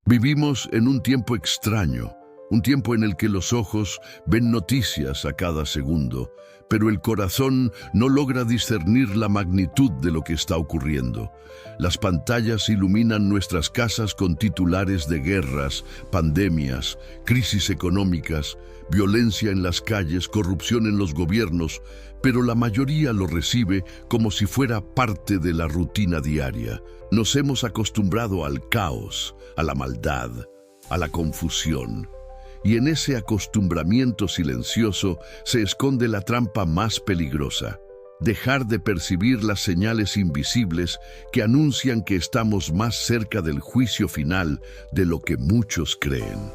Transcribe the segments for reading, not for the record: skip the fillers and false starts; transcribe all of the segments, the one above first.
Vivimos en un tiempo extraño, un tiempo en el que los ojos ven noticias a cada segundo, pero el corazón no logra discernir la magnitud de lo que está ocurriendo. Las pantallas iluminan nuestras casas con titulares de guerras, pandemias, crisis económicas, violencia en las calles, corrupción en los gobiernos, pero la mayoría lo recibe como si fuera parte de la rutina diaria. Nos hemos acostumbrado al caos, a la maldad, a la confusión. Y en ese acostumbramiento silencioso se esconde la trampa más peligrosa: dejar de percibir las señales invisibles que anuncian que estamos más cerca del juicio final de lo que muchos creen.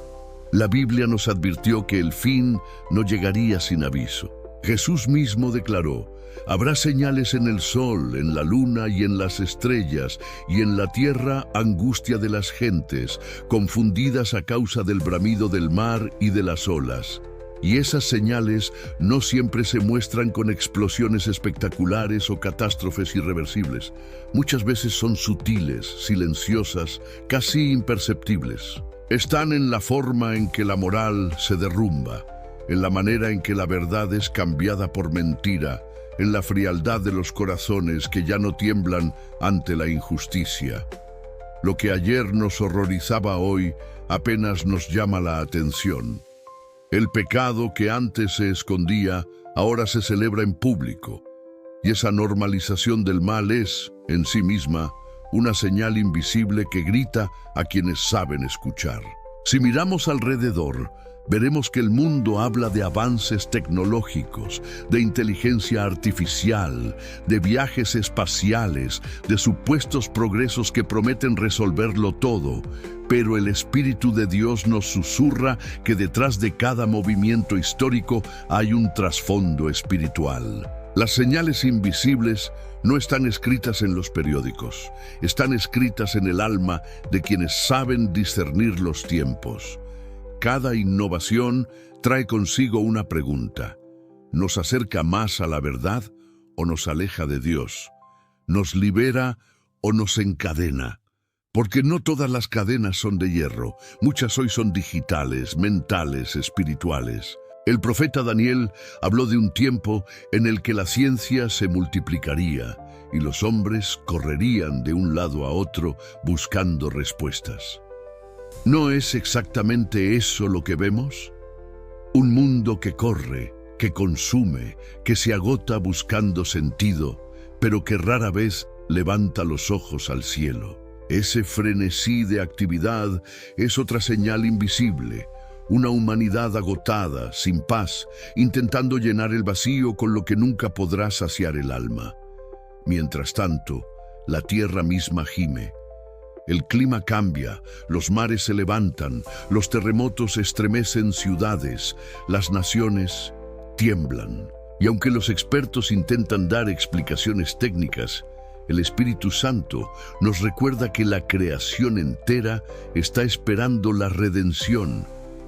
La Biblia nos advirtió que el fin no llegaría sin aviso. Jesús mismo declaró: habrá señales en el sol, en la luna y en las estrellas, y en la tierra angustia de las gentes, confundidas a causa del bramido del mar y de las olas. Y esas señales no siempre se muestran con explosiones espectaculares o catástrofes irreversibles. Muchas veces son sutiles, silenciosas, casi imperceptibles. Están en la forma en que la moral se derrumba, en la manera en que la verdad es cambiada por mentira, en la frialdad de los corazones que ya no tiemblan ante la injusticia. Lo que ayer nos horrorizaba hoy apenas nos llama la atención. El pecado que antes se escondía ahora se celebra en público, y esa normalización del mal es, en sí misma, una señal invisible que grita a quienes saben escuchar. Si miramos alrededor, veremos que el mundo habla de avances tecnológicos, de inteligencia artificial, de viajes espaciales, de supuestos progresos que prometen resolverlo todo, pero el Espíritu de Dios nos susurra que detrás de cada movimiento histórico hay un trasfondo espiritual. Las señales invisibles no están escritas en los periódicos, están escritas en el alma de quienes saben discernir los tiempos. Cada innovación trae consigo una pregunta: ¿nos acerca más a la verdad o nos aleja de Dios? ¿Nos libera o nos encadena? Porque no todas las cadenas son de hierro, muchas hoy son digitales, mentales, espirituales. El profeta Daniel habló de un tiempo en el que la ciencia se multiplicaría y los hombres correrían de un lado a otro buscando respuestas. ¿No es exactamente eso lo que vemos? Un mundo que corre, que consume, que se agota buscando sentido, pero que rara vez levanta los ojos al cielo. Ese frenesí de actividad es otra señal invisible. Una humanidad agotada, sin paz, intentando llenar el vacío con lo que nunca podrá saciar el alma. Mientras tanto, la tierra misma gime. El clima cambia, los mares se levantan, los terremotos estremecen ciudades, las naciones tiemblan. Y aunque los expertos intentan dar explicaciones técnicas, el Espíritu Santo nos recuerda que la creación entera está esperando la redención,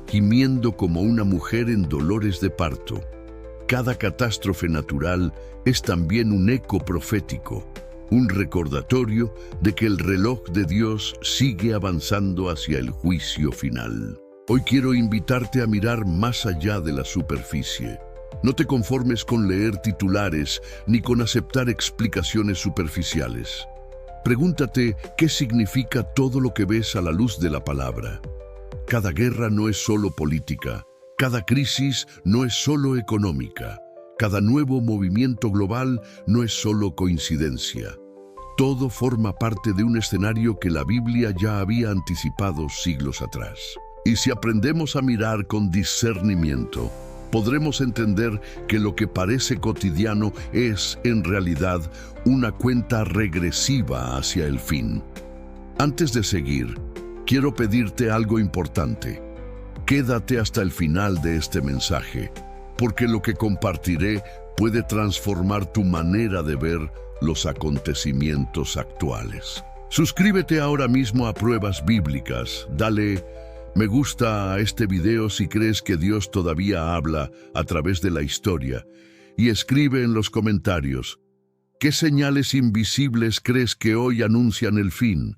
gimiendo como una mujer en dolores de parto. Cada catástrofe natural es también un eco profético, un recordatorio de que el reloj de Dios sigue avanzando hacia el juicio final. Hoy quiero invitarte a mirar más allá de la superficie. No te conformes con leer titulares ni con aceptar explicaciones superficiales. Pregúntate qué significa todo lo que ves a la luz de la palabra. Cada guerra no es solo política, cada crisis no es solo económica, cada nuevo movimiento global no es solo coincidencia. Todo forma parte de un escenario que la Biblia ya había anticipado siglos atrás. Y si aprendemos a mirar con discernimiento, podremos entender que lo que parece cotidiano es, en realidad, una cuenta regresiva hacia el fin. Antes de seguir, quiero pedirte algo importante. Quédate hasta el final de este mensaje, porque lo que compartiré puede transformar tu manera de ver los acontecimientos actuales. Suscríbete ahora mismo a Pruebas Bíblicas, dale me gusta a este video si crees que Dios todavía habla a través de la historia, y escribe en los comentarios: ¿qué señales invisibles crees que hoy anuncian el fin?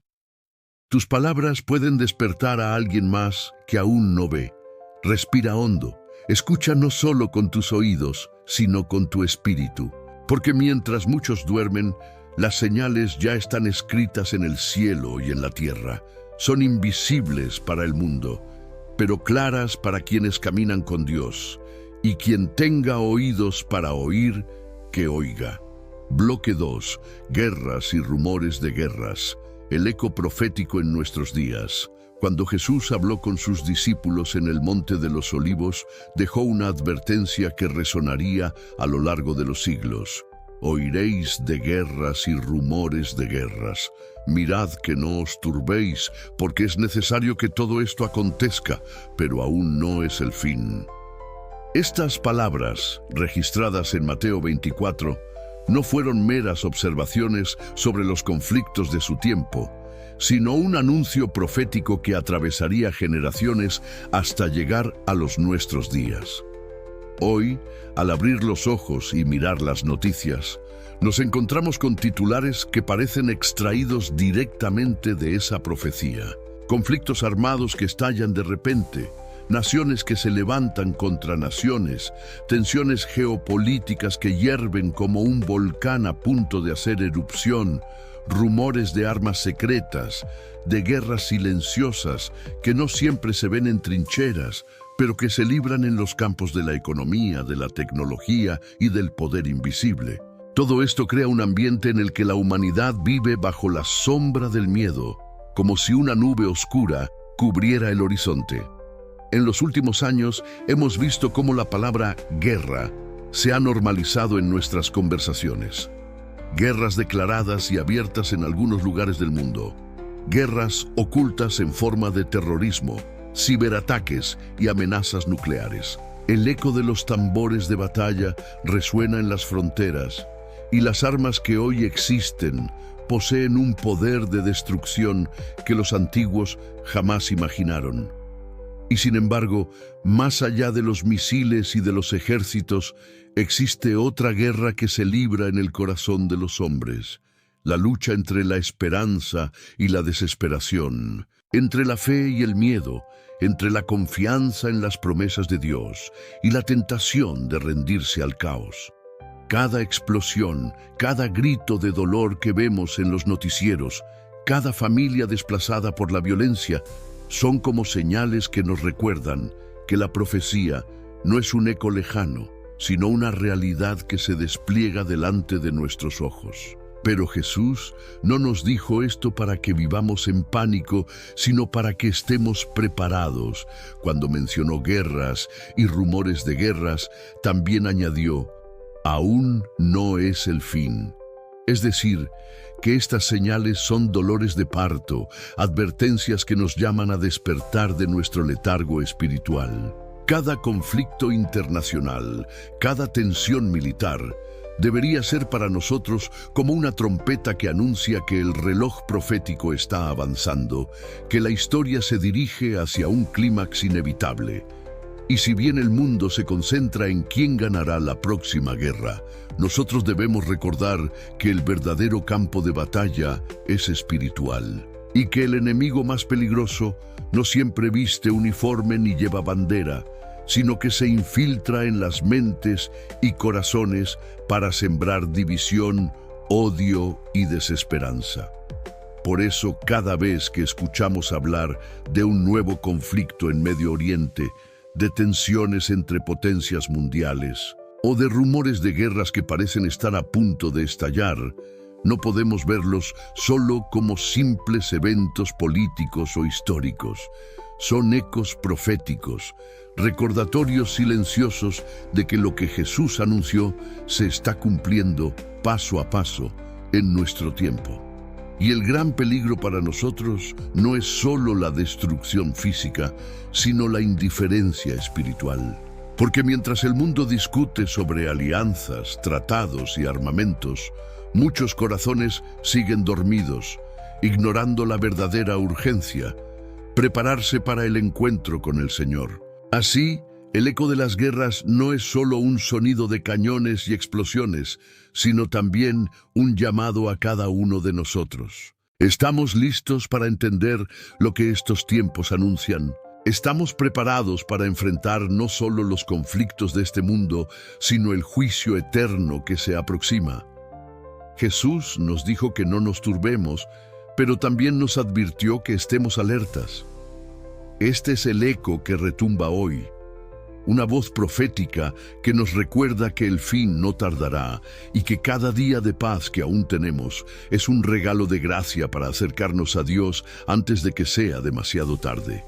Tus palabras pueden despertar a alguien más que aún no ve. Respira hondo. Escucha no solo con tus oídos, sino con tu espíritu. Porque mientras muchos duermen, las señales ya están escritas en el cielo y en la tierra. Son invisibles para el mundo, pero claras para quienes caminan con Dios. Y quien tenga oídos para oír, que oiga. Bloque 2. Guerras y rumores de guerras. El eco profético en nuestros días. Cuando Jesús habló con sus discípulos en el Monte de los Olivos, dejó una advertencia que resonaría a lo largo de los siglos. Oiréis de guerras y rumores de guerras. Mirad que no os turbéis, porque es necesario que todo esto acontezca, pero aún no es el fin. Estas palabras, registradas en Mateo 24, no fueron meras observaciones sobre los conflictos de su tiempo, sino un anuncio profético que atravesaría generaciones hasta llegar a los nuestros días. Hoy, al abrir los ojos y mirar las noticias, nos encontramos con titulares que parecen extraídos directamente de esa profecía. Conflictos armados que estallan de repente, naciones que se levantan contra naciones, tensiones geopolíticas que hierven como un volcán a punto de hacer erupción, rumores de armas secretas, de guerras silenciosas que no siempre se ven en trincheras, pero que se libran en los campos de la economía, de la tecnología y del poder invisible. Todo esto crea un ambiente en el que la humanidad vive bajo la sombra del miedo, como si una nube oscura cubriera el horizonte. En los últimos años hemos visto cómo la palabra guerra se ha normalizado en nuestras conversaciones. Guerras declaradas y abiertas en algunos lugares del mundo. Guerras ocultas en forma de terrorismo, ciberataques y amenazas nucleares. El eco de los tambores de batalla resuena en las fronteras y las armas que hoy existen poseen un poder de destrucción que los antiguos jamás imaginaron. Y sin embargo, más allá de los misiles y de los ejércitos, existe otra guerra que se libra en el corazón de los hombres. La lucha entre la esperanza y la desesperación, entre la fe y el miedo, entre la confianza en las promesas de Dios y la tentación de rendirse al caos. Cada explosión, cada grito de dolor que vemos en los noticieros, cada familia desplazada por la violencia, son como señales que nos recuerdan que la profecía no es un eco lejano, sino una realidad que se despliega delante de nuestros ojos. Pero Jesús no nos dijo esto para que vivamos en pánico, sino para que estemos preparados. Cuando mencionó guerras y rumores de guerras, también añadió, aún no es el fin. Es decir, que estas señales son dolores de parto, advertencias que nos llaman a despertar de nuestro letargo espiritual. Cada conflicto internacional, cada tensión militar, debería ser para nosotros como una trompeta que anuncia que el reloj profético está avanzando, que la historia se dirige hacia un clímax inevitable. Y si bien el mundo se concentra en quién ganará la próxima guerra, nosotros debemos recordar que el verdadero campo de batalla es espiritual y que el enemigo más peligroso no siempre viste uniforme ni lleva bandera, sino que se infiltra en las mentes y corazones para sembrar división, odio y desesperanza. Por eso, cada vez que escuchamos hablar de un nuevo conflicto en Medio Oriente, de tensiones entre potencias mundiales o de rumores de guerras que parecen estar a punto de estallar, no podemos verlos solo como simples eventos políticos o históricos. Son ecos proféticos, recordatorios silenciosos de que lo que Jesús anunció se está cumpliendo paso a paso en nuestro tiempo. Y el gran peligro para nosotros no es solo la destrucción física, sino la indiferencia espiritual. Porque mientras el mundo discute sobre alianzas, tratados y armamentos, muchos corazones siguen dormidos, ignorando la verdadera urgencia, prepararse para el encuentro con el Señor. Así, el eco de las guerras no es solo un sonido de cañones y explosiones, sino también un llamado a cada uno de nosotros. ¿Estamos listos para entender lo que estos tiempos anuncian? ¿Estamos preparados para enfrentar no solo los conflictos de este mundo, sino el juicio eterno que se aproxima? Jesús nos dijo que no nos turbemos, pero también nos advirtió que estemos alertas. Este es el eco que retumba hoy, una voz profética que nos recuerda que el fin no tardará y que cada día de paz que aún tenemos es un regalo de gracia para acercarnos a Dios antes de que sea demasiado tarde.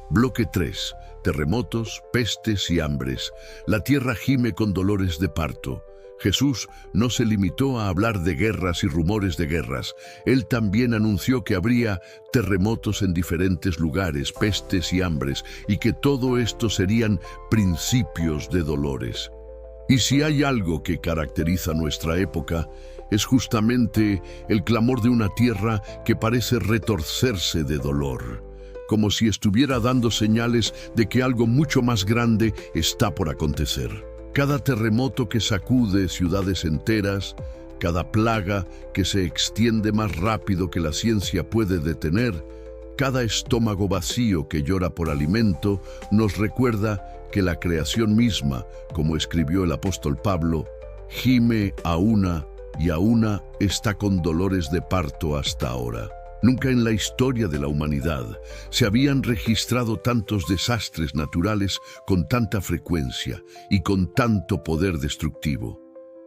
Bloque 3. Terremotos, pestes y hambres. La tierra gime con dolores de parto. Jesús no se limitó a hablar de guerras y rumores de guerras. Él también anunció que habría terremotos en diferentes lugares, pestes y hambres, y que todo esto serían principios de dolores. Y si hay algo que caracteriza nuestra época, es justamente el clamor de una tierra que parece retorcerse de dolor, como si estuviera dando señales de que algo mucho más grande está por acontecer. Cada terremoto que sacude ciudades enteras, cada plaga que se extiende más rápido que la ciencia puede detener, cada estómago vacío que llora por alimento, nos recuerda que la creación misma, como escribió el apóstol Pablo, gime a una y a una está con dolores de parto hasta ahora. Nunca en la historia de la humanidad se habían registrado tantos desastres naturales con tanta frecuencia y con tanto poder destructivo.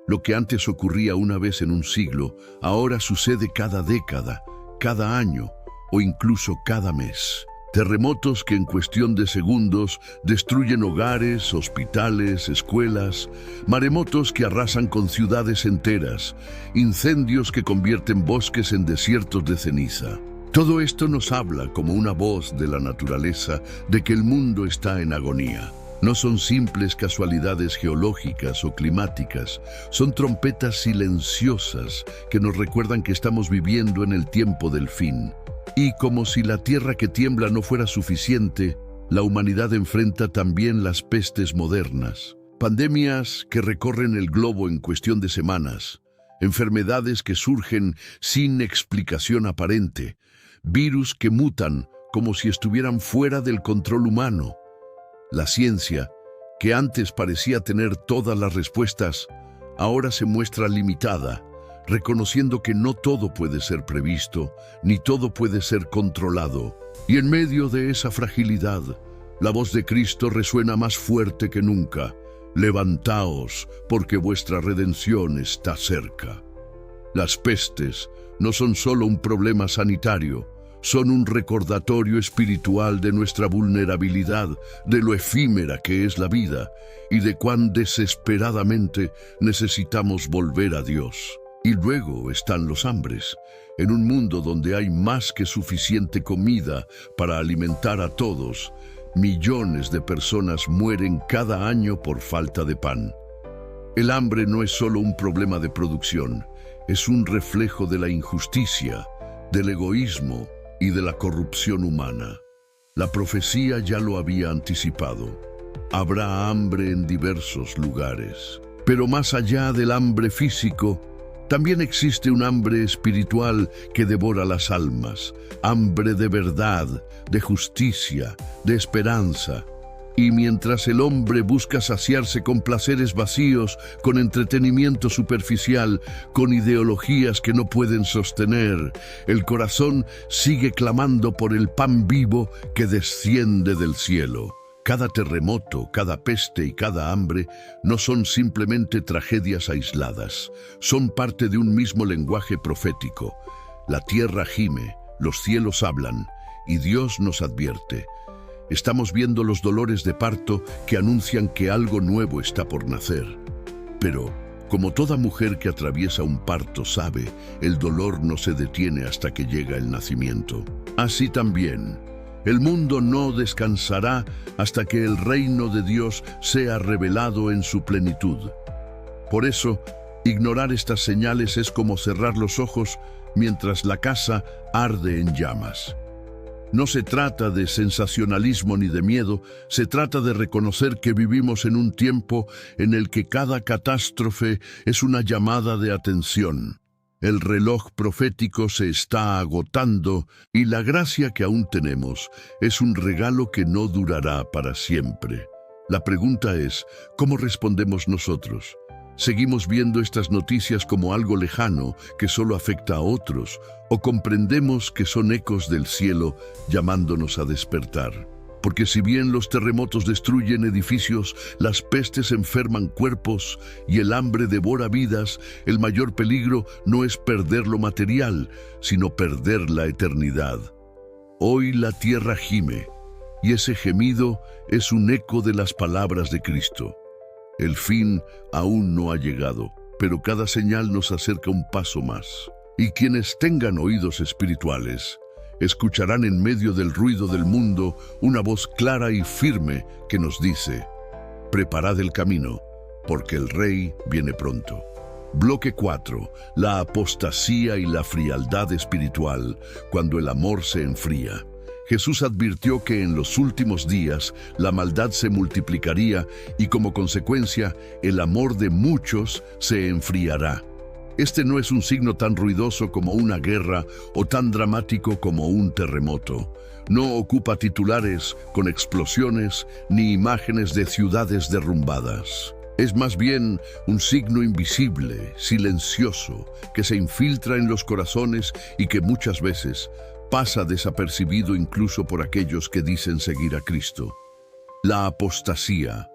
Lo que antes ocurría una vez en un siglo, ahora sucede cada década, cada año o incluso cada mes. Terremotos que en cuestión de segundos destruyen hogares, hospitales, escuelas, maremotos que arrasan con ciudades enteras, incendios que convierten bosques en desiertos de ceniza. Todo esto nos habla como una voz de la naturaleza de que el mundo está en agonía. No son simples casualidades geológicas o climáticas, son trompetas silenciosas que nos recuerdan que estamos viviendo en el tiempo del fin. Y como si la tierra que tiembla no fuera suficiente, la humanidad enfrenta también las pestes modernas. Pandemias que recorren el globo en cuestión de semanas, enfermedades que surgen sin explicación aparente, virus que mutan como si estuvieran fuera del control humano. La ciencia, que antes parecía tener todas las respuestas, ahora se muestra limitada, reconociendo que no todo puede ser previsto, ni todo puede ser controlado. Y en medio de esa fragilidad, la voz de Cristo resuena más fuerte que nunca. Levantaos, porque vuestra redención está cerca. Las pestes no son solo un problema sanitario, son un recordatorio espiritual de nuestra vulnerabilidad, de lo efímera que es la vida y de cuán desesperadamente necesitamos volver a Dios. Y luego están los hambres. En un mundo donde hay más que suficiente comida para alimentar a todos, millones de personas mueren cada año por falta de pan. El hambre no es solo un problema de producción, es un reflejo de la injusticia, del egoísmo y de la corrupción humana. La profecía ya lo había anticipado. Habrá hambre en diversos lugares. Pero más allá del hambre físico, también existe un hambre espiritual que devora las almas, hambre de verdad, de justicia, de esperanza. Y mientras el hombre busca saciarse con placeres vacíos, con entretenimiento superficial, con ideologías que no pueden sostener, el corazón sigue clamando por el pan vivo que desciende del cielo. Cada terremoto, cada peste y cada hambre no son simplemente tragedias aisladas, son parte de un mismo lenguaje profético. La tierra gime, los cielos hablan, y Dios nos advierte. Estamos viendo los dolores de parto que anuncian que algo nuevo está por nacer. Pero, como toda mujer que atraviesa un parto sabe, el dolor no se detiene hasta que llega el nacimiento. Así también, el mundo no descansará hasta que el reino de Dios sea revelado en su plenitud. Por eso, ignorar estas señales es como cerrar los ojos mientras la casa arde en llamas. No se trata de sensacionalismo ni de miedo, se trata de reconocer que vivimos en un tiempo en el que cada catástrofe es una llamada de atención. El reloj profético se está agotando y la gracia que aún tenemos es un regalo que no durará para siempre. La pregunta es, ¿cómo respondemos nosotros? ¿Seguimos viendo estas noticias como algo lejano que solo afecta a otros o comprendemos que son ecos del cielo llamándonos a despertar? Porque si bien los terremotos destruyen edificios, las pestes enferman cuerpos y el hambre devora vidas, el mayor peligro no es perder lo material, sino perder la eternidad. Hoy la tierra gime, y ese gemido es un eco de las palabras de Cristo. El fin aún no ha llegado, pero cada señal nos acerca un paso más. Y quienes tengan oídos espirituales, escucharán en medio del ruido del mundo una voz clara y firme que nos dice: preparad el camino, porque el Rey viene pronto. Bloque 4. La apostasía y la frialdad espiritual cuando el amor se enfría. Jesús advirtió que en los últimos días la maldad se multiplicaría y como consecuencia el amor de muchos se enfriará. Este no es un signo tan ruidoso como una guerra o tan dramático como un terremoto. No ocupa titulares con explosiones ni imágenes de ciudades derrumbadas. Es más bien un signo invisible, silencioso, que se infiltra en los corazones y que muchas veces pasa desapercibido incluso por aquellos que dicen seguir a Cristo. La apostasía,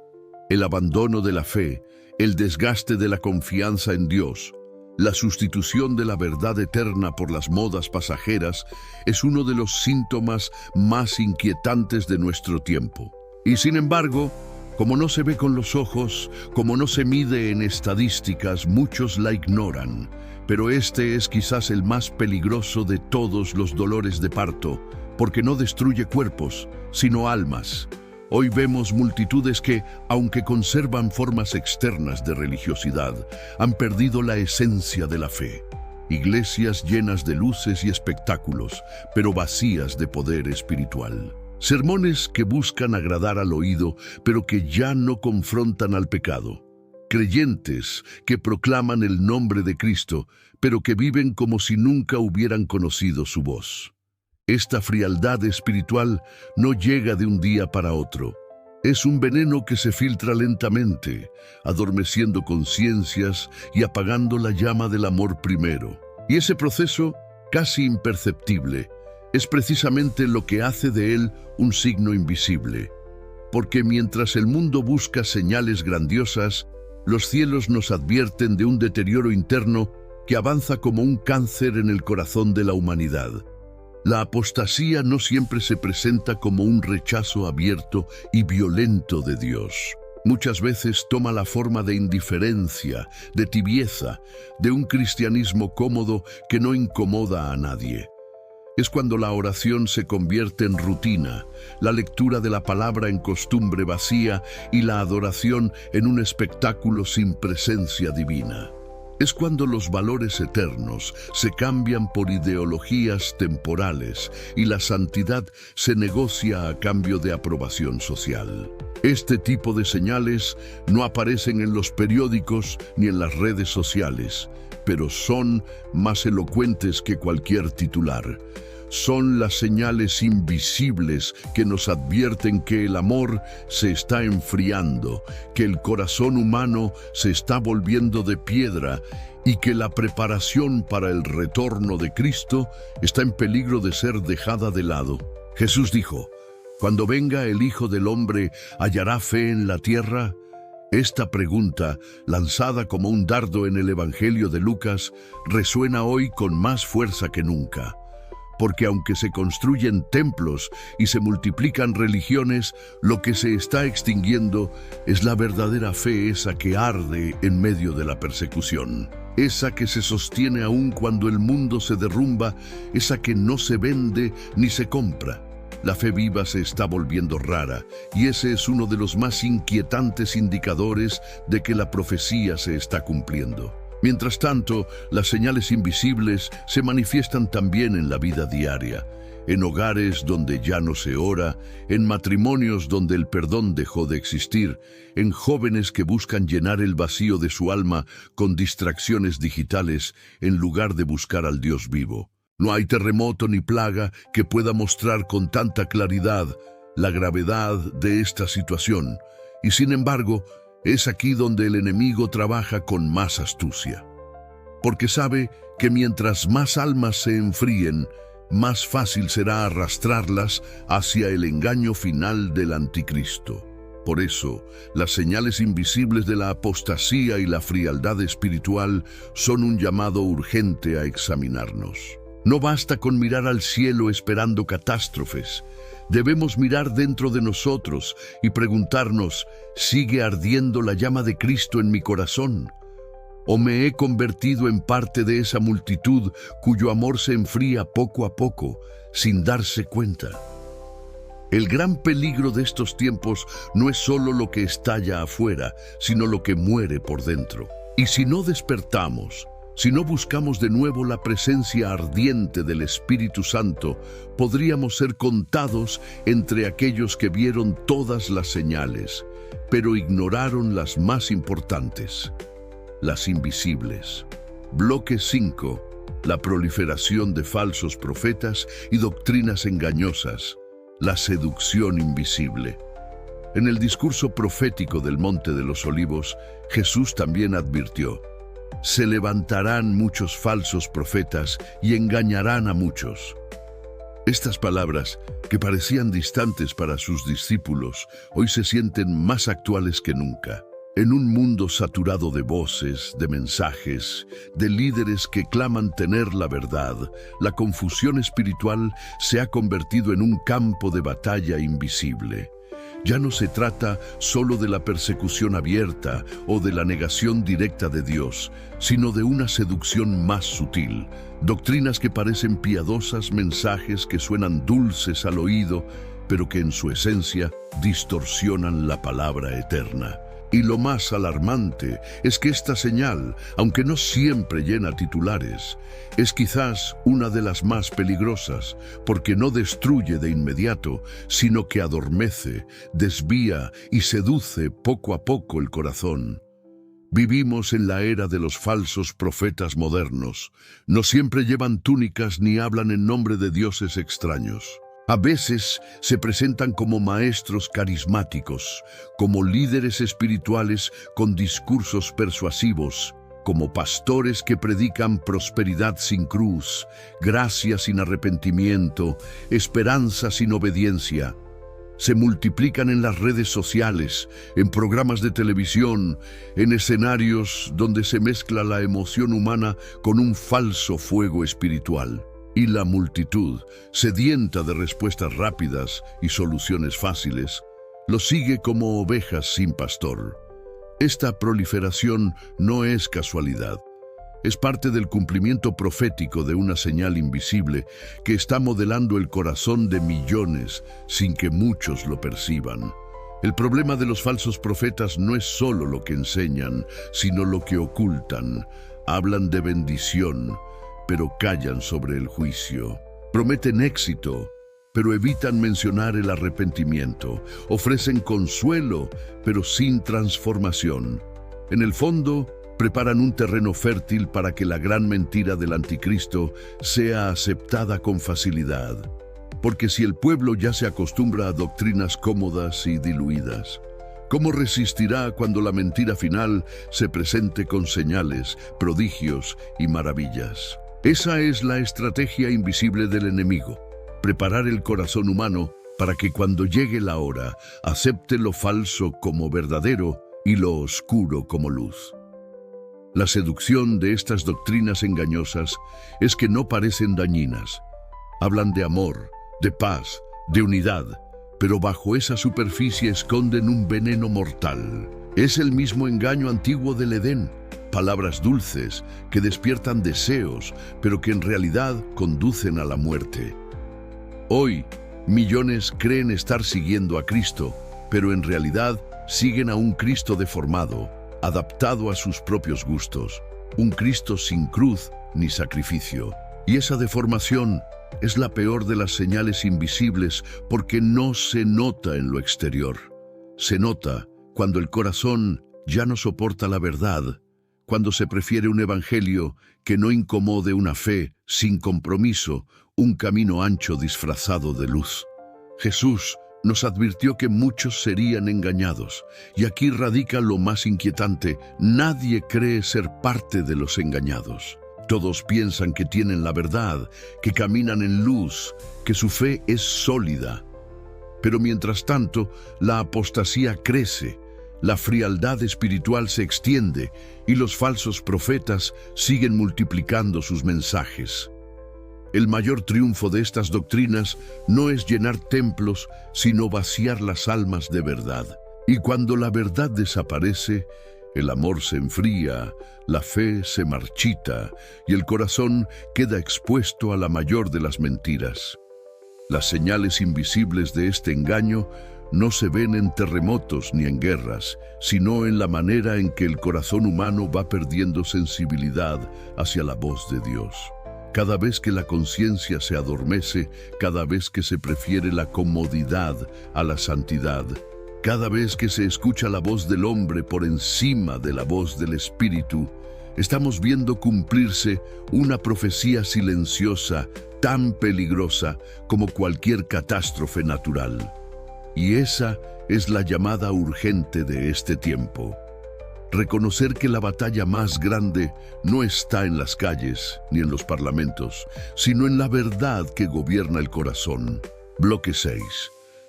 el abandono de la fe, el desgaste de la confianza en Dios, la sustitución de la verdad eterna por las modas pasajeras es uno de los síntomas más inquietantes de nuestro tiempo. Y sin embargo, como no se ve con los ojos, como no se mide en estadísticas, muchos la ignoran. Pero este es quizás el más peligroso de todos los dolores de parto, porque no destruye cuerpos, sino almas. Hoy vemos multitudes que, aunque conservan formas externas de religiosidad, han perdido la esencia de la fe. Iglesias llenas de luces y espectáculos, pero vacías de poder espiritual. Sermones que buscan agradar al oído, pero que ya no confrontan al pecado. Creyentes que proclaman el nombre de Cristo, pero que viven como si nunca hubieran conocido su voz. Esta frialdad espiritual no llega de un día para otro. Es un veneno que se filtra lentamente, adormeciendo conciencias y apagando la llama del amor primero. Y ese proceso, casi imperceptible, es precisamente lo que hace de él un signo invisible. Porque mientras el mundo busca señales grandiosas, los cielos nos advierten de un deterioro interno que avanza como un cáncer en el corazón de la humanidad. La apostasía no siempre se presenta como un rechazo abierto y violento de Dios. Muchas veces toma la forma de indiferencia, de tibieza, de un cristianismo cómodo que no incomoda a nadie. Es cuando la oración se convierte en rutina, la lectura de la palabra en costumbre vacía y la adoración en un espectáculo sin presencia divina. Es cuando los valores eternos se cambian por ideologías temporales y la santidad se negocia a cambio de aprobación social. Este tipo de señales no aparecen en los periódicos ni en las redes sociales, pero son más elocuentes que cualquier titular. Son las señales invisibles que nos advierten que el amor se está enfriando, que el corazón humano se está volviendo de piedra y que la preparación para el retorno de Cristo está en peligro de ser dejada de lado. Jesús dijo: «Cuando venga el Hijo del Hombre, ¿hallará fe en la tierra?». Esta pregunta, lanzada como un dardo en el Evangelio de Lucas, resuena hoy con más fuerza que nunca. Porque aunque se construyen templos y se multiplican religiones, lo que se está extinguiendo es la verdadera fe, esa que arde en medio de la persecución. Esa que se sostiene aún cuando el mundo se derrumba, esa que no se vende ni se compra. La fe viva se está volviendo rara, y ese es uno de los más inquietantes indicadores de que la profecía se está cumpliendo. Mientras tanto, las señales invisibles se manifiestan también en la vida diaria. en hogares donde ya no se ora, en matrimonios donde el perdón dejó de existir, en jóvenes que buscan llenar el vacío de su alma con distracciones digitales en lugar de buscar al Dios vivo. No hay terremoto ni plaga que pueda mostrar con tanta claridad la gravedad de esta situación, y sin embargo, es aquí donde el enemigo trabaja con más astucia. Porque sabe que mientras más almas se enfríen, más fácil será arrastrarlas hacia el engaño final del anticristo. Por eso, las señales invisibles de la apostasía y la frialdad espiritual son un llamado urgente a examinarnos. No basta con mirar al cielo esperando catástrofes. Debemos mirar dentro de nosotros y preguntarnos, ¿sigue ardiendo la llama de Cristo en mi corazón? ¿O me he convertido en parte de esa multitud cuyo amor se enfría poco a poco, sin darse cuenta? El gran peligro de estos tiempos no es solo lo que estalla afuera, sino lo que muere por dentro. Y si no despertamos, si no buscamos de nuevo la presencia ardiente del Espíritu Santo, podríamos ser contados entre aquellos que vieron todas las señales, pero ignoraron las más importantes, las invisibles. Bloque 5. La proliferación de falsos profetas y doctrinas engañosas. La seducción invisible. En el discurso profético del Monte de los Olivos, Jesús también advirtió: se levantarán muchos falsos profetas y engañarán a muchos. Estas palabras, que parecían distantes para sus discípulos, hoy se sienten más actuales que nunca. En un mundo saturado de voces, de mensajes, de líderes que claman tener la verdad, la confusión espiritual se ha convertido en un campo de batalla invisible. Ya no se trata solo de la persecución abierta o de la negación directa de Dios, sino de una seducción más sutil. Doctrinas que parecen piadosas, mensajes que suenan dulces al oído, pero que en su esencia distorsionan la palabra eterna. Y lo más alarmante es que esta señal, aunque no siempre llena titulares, es quizás una de las más peligrosas, porque no destruye de inmediato, sino que adormece, desvía y seduce poco a poco el corazón. Vivimos en la era de los falsos profetas modernos. No siempre llevan túnicas ni hablan en nombre de dioses extraños. A veces se presentan como maestros carismáticos, como líderes espirituales con discursos persuasivos, como pastores que predican prosperidad sin cruz, gracia sin arrepentimiento, esperanza sin obediencia. Se multiplican en las redes sociales, en programas de televisión, en escenarios donde se mezcla la emoción humana con un falso fuego espiritual. Y la multitud, sedienta de respuestas rápidas y soluciones fáciles, los sigue como ovejas sin pastor. Esta proliferación no es casualidad. Es parte del cumplimiento profético de una señal invisible que está modelando el corazón de millones sin que muchos lo perciban. El problema de los falsos profetas no es solo lo que enseñan, sino lo que ocultan. Hablan de bendición, pero callan sobre el juicio. Prometen éxito, pero evitan mencionar el arrepentimiento. Ofrecen consuelo, pero sin transformación. En el fondo, preparan un terreno fértil para que la gran mentira del anticristo sea aceptada con facilidad. Porque si el pueblo ya se acostumbra a doctrinas cómodas y diluidas, ¿cómo resistirá cuando la mentira final se presente con señales, prodigios y maravillas? Esa es la estrategia invisible del enemigo: preparar el corazón humano para que cuando llegue la hora acepte lo falso como verdadero y lo oscuro como luz. La seducción de estas doctrinas engañosas es que no parecen dañinas. Hablan de amor, de paz, de unidad, pero bajo esa superficie esconden un veneno mortal. Es el mismo engaño antiguo del Edén. Palabras dulces que despiertan deseos, pero que en realidad conducen a la muerte. Hoy, millones creen estar siguiendo a Cristo, pero en realidad siguen a un Cristo deformado, adaptado a sus propios gustos, un Cristo sin cruz ni sacrificio. Y esa deformación es la peor de las señales invisibles porque no se nota en lo exterior. Se nota cuando el corazón ya no soporta la verdad, cuando se prefiere un evangelio que no incomode, una fe sin compromiso, un camino ancho disfrazado de luz. Jesús nos advirtió que muchos serían engañados, y aquí radica lo más inquietante: nadie cree ser parte de los engañados. Todos piensan que tienen la verdad, que caminan en luz, que su fe es sólida. Pero mientras tanto, la apostasía crece, la frialdad espiritual se extiende y los falsos profetas siguen multiplicando sus mensajes. El mayor triunfo de estas doctrinas no es llenar templos, sino vaciar las almas de verdad. Y cuando la verdad desaparece, el amor se enfría, la fe se marchita y el corazón queda expuesto a la mayor de las mentiras. Las señales invisibles de este engaño no se ven en terremotos ni en guerras, sino en la manera en que el corazón humano va perdiendo sensibilidad hacia la voz de Dios. Cada vez que la conciencia se adormece, cada vez que se prefiere la comodidad a la santidad, cada vez que se escucha la voz del hombre por encima de la voz del Espíritu, estamos viendo cumplirse una profecía silenciosa tan peligrosa como cualquier catástrofe natural. Y esa es la llamada urgente de este tiempo. Reconocer que la batalla más grande no está en las calles ni en los parlamentos, sino en la verdad que gobierna el corazón. Bloque 6.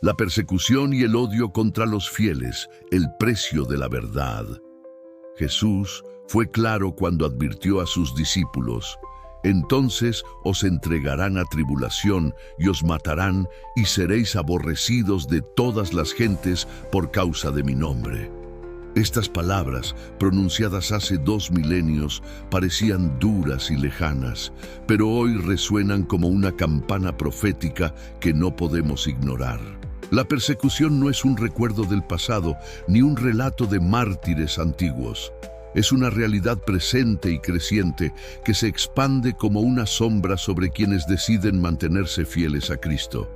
La persecución y el odio contra los fieles, el precio de la verdad. Jesús fue claro cuando advirtió a sus discípulos: entonces os entregarán a tribulación y os matarán, y seréis aborrecidos de todas las gentes por causa de mi nombre. Estas palabras, pronunciadas hace 2 milenios, parecían duras y lejanas, pero hoy resuenan como una campana profética que no podemos ignorar. La persecución no es un recuerdo del pasado, ni un relato de mártires antiguos. Es una realidad presente y creciente que se expande como una sombra sobre quienes deciden mantenerse fieles a Cristo.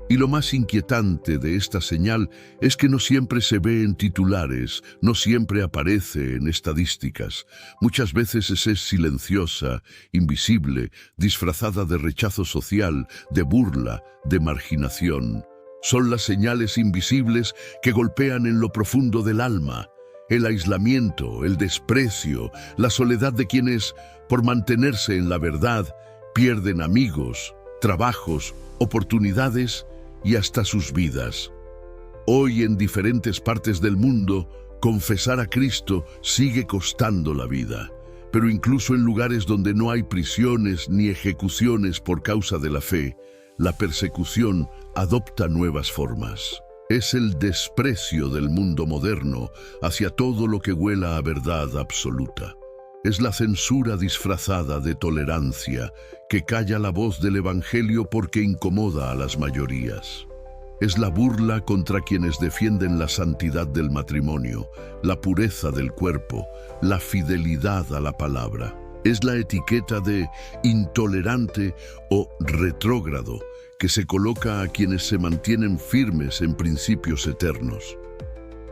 Y lo más inquietante de esta señal es que no siempre se ve en titulares, no siempre aparece en estadísticas. Muchas veces es silenciosa, invisible, disfrazada de rechazo social, de burla, de marginación. Son las señales invisibles que golpean en lo profundo del alma. El aislamiento, el desprecio, la soledad de quienes, por mantenerse en la verdad, pierden amigos, trabajos, oportunidades y hasta sus vidas. Hoy, en diferentes partes del mundo, confesar a Cristo sigue costando la vida. Pero incluso en lugares donde no hay prisiones ni ejecuciones por causa de la fe, la persecución adopta nuevas formas. Es el desprecio del mundo moderno hacia todo lo que huela a verdad absoluta. Es la censura disfrazada de tolerancia que calla la voz del Evangelio porque incomoda a las mayorías. Es la burla contra quienes defienden la santidad del matrimonio, la pureza del cuerpo, la fidelidad a la palabra. Es la etiqueta de intolerante o retrógrado que se coloca a quienes se mantienen firmes en principios eternos.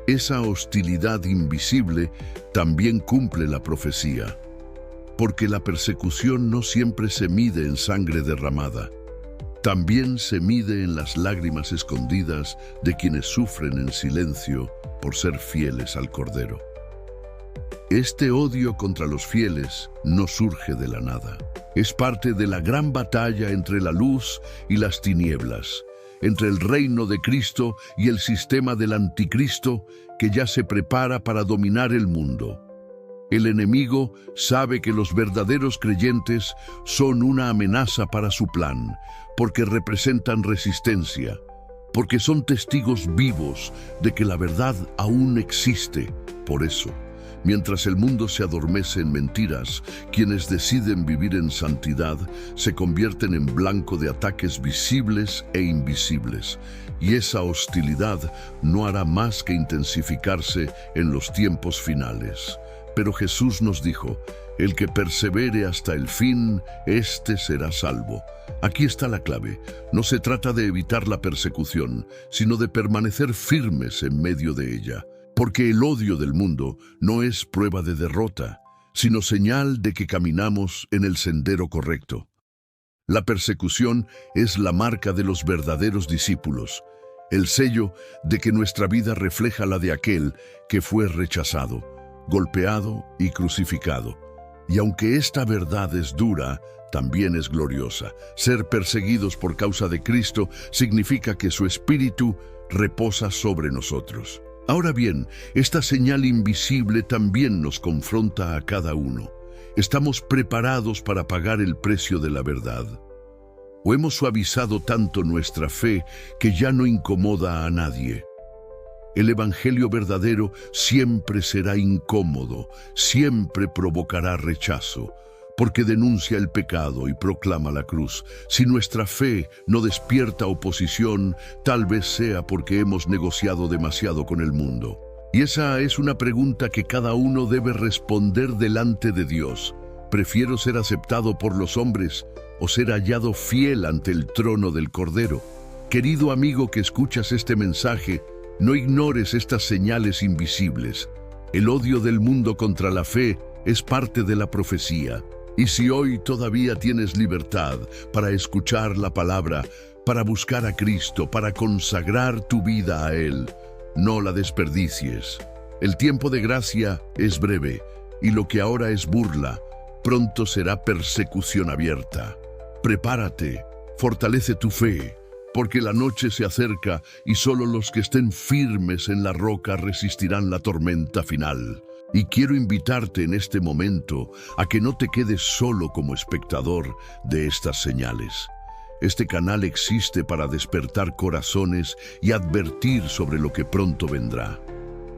Esa hostilidad invisible también cumple la profecía, porque la persecución no siempre se mide en sangre derramada. También se mide en las lágrimas escondidas de quienes sufren en silencio por ser fieles al Cordero. Este odio contra los fieles no surge de la nada. Es parte de la gran batalla entre la luz y las tinieblas, entre el reino de Cristo y el sistema del anticristo que ya se prepara para dominar el mundo. El enemigo sabe que los verdaderos creyentes son una amenaza para su plan, porque representan resistencia, porque son testigos vivos de que la verdad aún existe. Por eso, mientras el mundo se adormece en mentiras, quienes deciden vivir en santidad se convierten en blanco de ataques visibles e invisibles, y esa hostilidad no hará más que intensificarse en los tiempos finales. Pero Jesús nos dijo, el que persevere hasta el fin, éste será salvo. Aquí está la clave. No se trata de evitar la persecución, sino de permanecer firmes en medio de ella. Porque el odio del mundo no es prueba de derrota, sino señal de que caminamos en el sendero correcto. La persecución es la marca de los verdaderos discípulos, el sello de que nuestra vida refleja la de aquel que fue rechazado, golpeado y crucificado. Y aunque esta verdad es dura, también es gloriosa. Ser perseguidos por causa de Cristo significa que su Espíritu reposa sobre nosotros. Ahora bien, esta señal invisible también nos confronta a cada uno. ¿Estamos preparados para pagar el precio de la verdad? ¿O hemos suavizado tanto nuestra fe que ya no incomoda a nadie? El Evangelio verdadero siempre será incómodo, siempre provocará rechazo, porque denuncia el pecado y proclama la cruz. Si nuestra fe no despierta oposición, tal vez sea porque hemos negociado demasiado con el mundo. Y esa es una pregunta que cada uno debe responder delante de Dios. ¿Prefiero ser aceptado por los hombres o ser hallado fiel ante el trono del Cordero? Querido amigo que escuchas este mensaje, no ignores estas señales invisibles. El odio del mundo contra la fe es parte de la profecía. Y si hoy todavía tienes libertad para escuchar la palabra, para buscar a Cristo, para consagrar tu vida a Él, no la desperdicies. El tiempo de gracia es breve, y lo que ahora es burla, pronto será persecución abierta. Prepárate, fortalece tu fe, porque la noche se acerca y solo los que estén firmes en la roca resistirán la tormenta final. Y quiero invitarte en este momento a que no te quedes solo como espectador de estas señales. Este canal existe para despertar corazones y advertir sobre lo que pronto vendrá.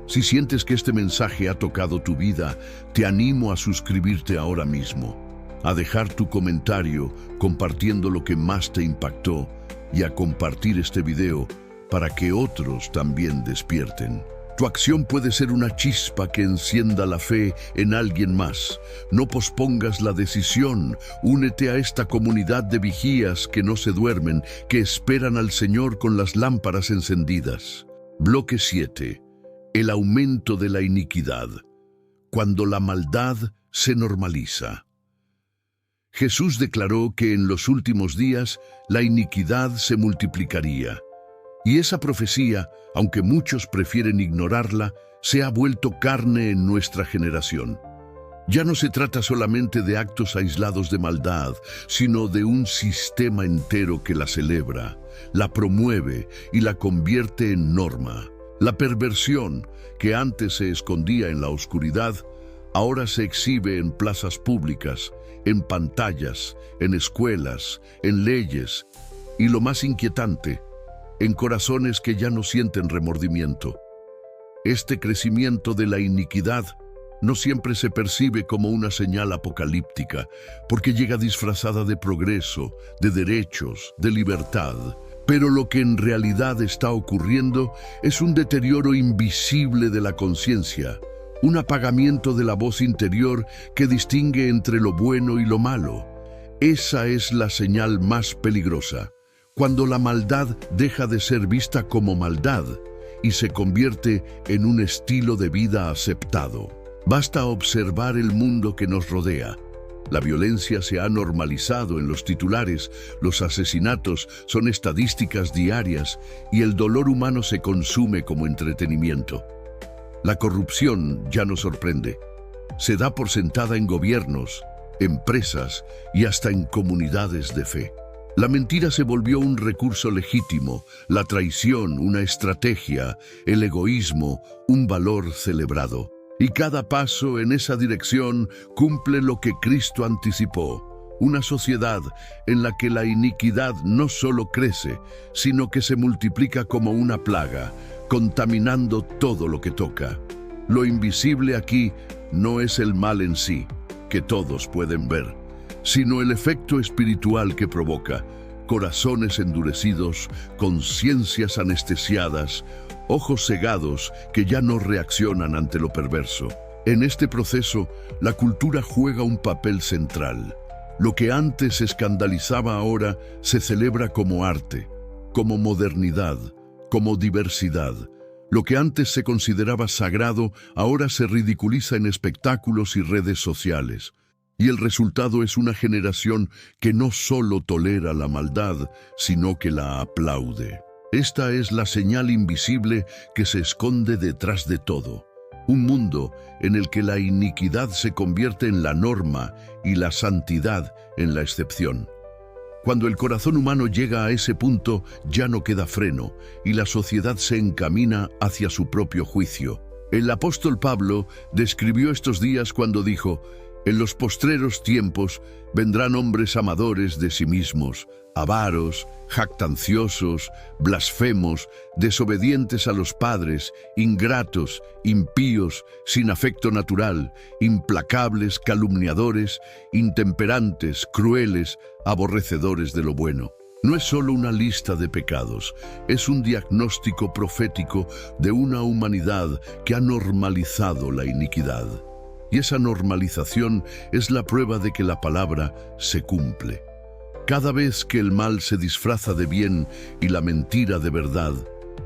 Si sientes que este mensaje ha tocado tu vida, te animo a suscribirte ahora mismo, a dejar tu comentario compartiendo lo que más te impactó y a compartir este video para que otros también despierten. Tu acción puede ser una chispa que encienda la fe en alguien más. No pospongas la decisión. Únete a esta comunidad de vigías que no se duermen, que esperan al Señor con las lámparas encendidas. Bloque 7. El aumento de la iniquidad. Cuando la maldad se normaliza. Jesús declaró que en los últimos días la iniquidad se multiplicaría. Y esa profecía, aunque muchos prefieren ignorarla, se ha vuelto carne en nuestra generación. Ya no se trata solamente de actos aislados de maldad, sino de un sistema entero que la celebra, la promueve y la convierte en norma. La perversión, que antes se escondía en la oscuridad, ahora se exhibe en plazas públicas, en pantallas, en escuelas, en leyes y, lo más inquietante, en corazones que ya no sienten remordimiento. Este crecimiento de la iniquidad no siempre se percibe como una señal apocalíptica, porque llega disfrazada de progreso, de derechos, de libertad. Pero lo que en realidad está ocurriendo es un deterioro invisible de la conciencia, un apagamiento de la voz interior que distingue entre lo bueno y lo malo. Esa es la señal más peligrosa. Cuando la maldad deja de ser vista como maldad y se convierte en un estilo de vida aceptado. Basta observar el mundo que nos rodea. La violencia se ha normalizado en los titulares, los asesinatos son estadísticas diarias y el dolor humano se consume como entretenimiento. La corrupción ya no sorprende. Se da por sentada en gobiernos, empresas y hasta en comunidades de fe. La mentira se volvió un recurso legítimo, la traición una estrategia, el egoísmo un valor celebrado. Y cada paso en esa dirección cumple lo que Cristo anticipó, una sociedad en la que la iniquidad no solo crece, sino que se multiplica como una plaga, contaminando todo lo que toca. Lo invisible aquí no es el mal en sí, que todos pueden ver, sino el efecto espiritual que provoca: corazones endurecidos, conciencias anestesiadas, ojos cegados que ya no reaccionan ante lo perverso. En este proceso, la cultura juega un papel central. Lo que antes escandalizaba ahora se celebra como arte, como modernidad, como diversidad. Lo que antes se consideraba sagrado ahora se ridiculiza en espectáculos y redes sociales. Y el resultado es una generación que no solo tolera la maldad, sino que la aplaude. Esta es la señal invisible que se esconde detrás de todo. Un mundo en el que la iniquidad se convierte en la norma y la santidad en la excepción. Cuando el corazón humano llega a ese punto, ya no queda freno y la sociedad se encamina hacia su propio juicio. El apóstol Pablo describió estos días cuando dijo: «En los postreros tiempos vendrán hombres amadores de sí mismos, avaros, jactanciosos, blasfemos, desobedientes a los padres, ingratos, impíos, sin afecto natural, implacables, calumniadores, intemperantes, crueles, aborrecedores de lo bueno». No es solo una lista de pecados, es un diagnóstico profético de una humanidad que ha normalizado la iniquidad. Y esa normalización es la prueba de que la palabra se cumple. Cada vez que el mal se disfraza de bien y la mentira de verdad,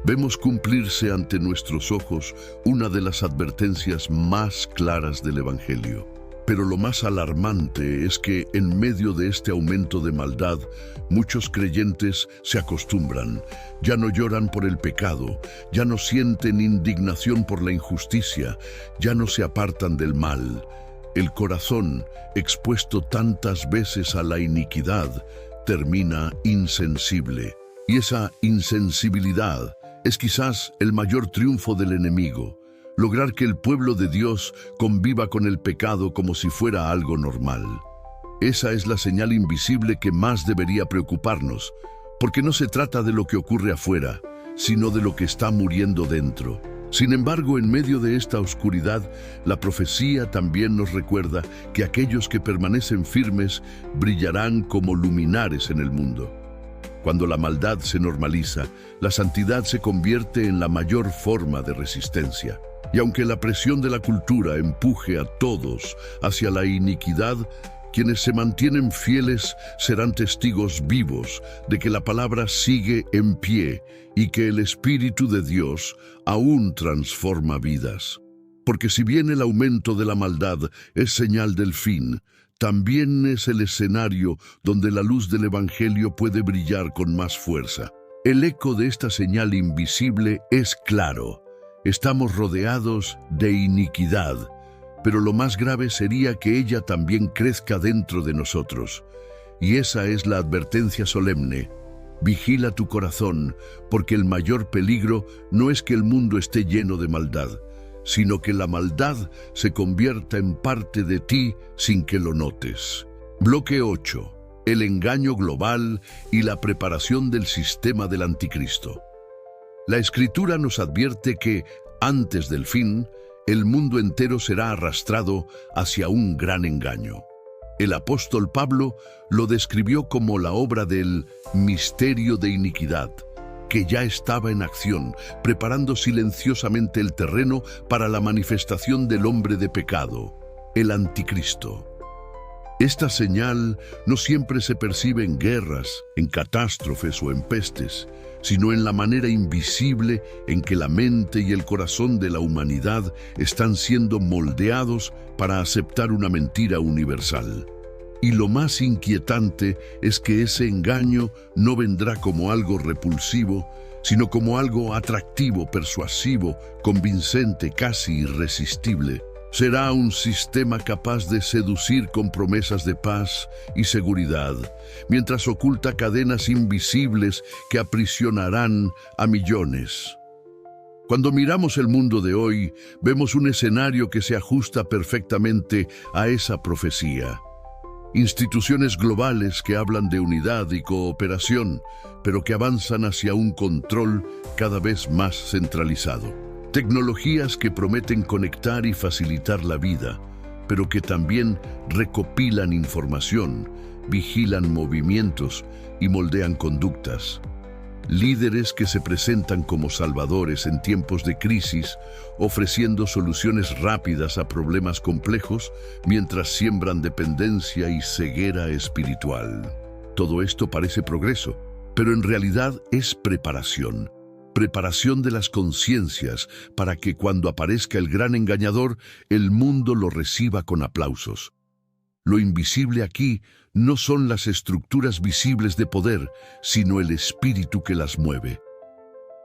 vemos cumplirse ante nuestros ojos una de las advertencias más claras del Evangelio. Pero lo más alarmante es que en medio de este aumento de maldad, muchos creyentes se acostumbran, ya no lloran por el pecado, ya no sienten indignación por la injusticia, ya no se apartan del mal. El corazón, expuesto tantas veces a la iniquidad, termina insensible. Y esa insensibilidad es quizás el mayor triunfo del enemigo. Lograr que el pueblo de Dios conviva con el pecado como si fuera algo normal. Esa es la señal invisible que más debería preocuparnos, porque no se trata de lo que ocurre afuera, sino de lo que está muriendo dentro. Sin embargo, en medio de esta oscuridad, la profecía también nos recuerda que aquellos que permanecen firmes brillarán como luminares en el mundo. Cuando la maldad se normaliza, la santidad se convierte en la mayor forma de resistencia. Y aunque la presión de la cultura empuje a todos hacia la iniquidad, quienes se mantienen fieles serán testigos vivos de que la palabra sigue en pie y que el Espíritu de Dios aún transforma vidas. Porque si bien el aumento de la maldad es señal del fin, también es el escenario donde la luz del Evangelio puede brillar con más fuerza. El eco de esta señal invisible es claro. Estamos rodeados de iniquidad, pero lo más grave sería que ella también crezca dentro de nosotros. Y esa es la advertencia solemne. Vigila tu corazón, porque el mayor peligro no es que el mundo esté lleno de maldad, sino que la maldad se convierta en parte de ti sin que lo notes. Bloque 8. El engaño global y la preparación del sistema del anticristo. La Escritura nos advierte que, antes del fin, el mundo entero será arrastrado hacia un gran engaño. El apóstol Pablo lo describió como la obra del misterio de iniquidad, que ya estaba en acción, preparando silenciosamente el terreno para la manifestación del hombre de pecado, el anticristo. Esta señal no siempre se percibe en guerras, en catástrofes o en pestes, sino en la manera invisible en que la mente y el corazón de la humanidad están siendo moldeados para aceptar una mentira universal. Y lo más inquietante es que ese engaño no vendrá como algo repulsivo, sino como algo atractivo, persuasivo, convincente, casi irresistible. Será un sistema capaz de seducir con promesas de paz y seguridad, mientras oculta cadenas invisibles que aprisionarán a millones. Cuando miramos el mundo de hoy, vemos un escenario que se ajusta perfectamente a esa profecía. Instituciones globales que hablan de unidad y cooperación, pero que avanzan hacia un control cada vez más centralizado. Tecnologías que prometen conectar y facilitar la vida, pero que también recopilan información, vigilan movimientos y moldean conductas. Líderes que se presentan como salvadores en tiempos de crisis, ofreciendo soluciones rápidas a problemas complejos, mientras siembran dependencia y ceguera espiritual. Todo esto parece progreso, pero en realidad es preparación. Preparación de las conciencias para que cuando aparezca el gran engañador, el mundo lo reciba con aplausos. Lo invisible aquí no son las estructuras visibles de poder, sino el espíritu que las mueve.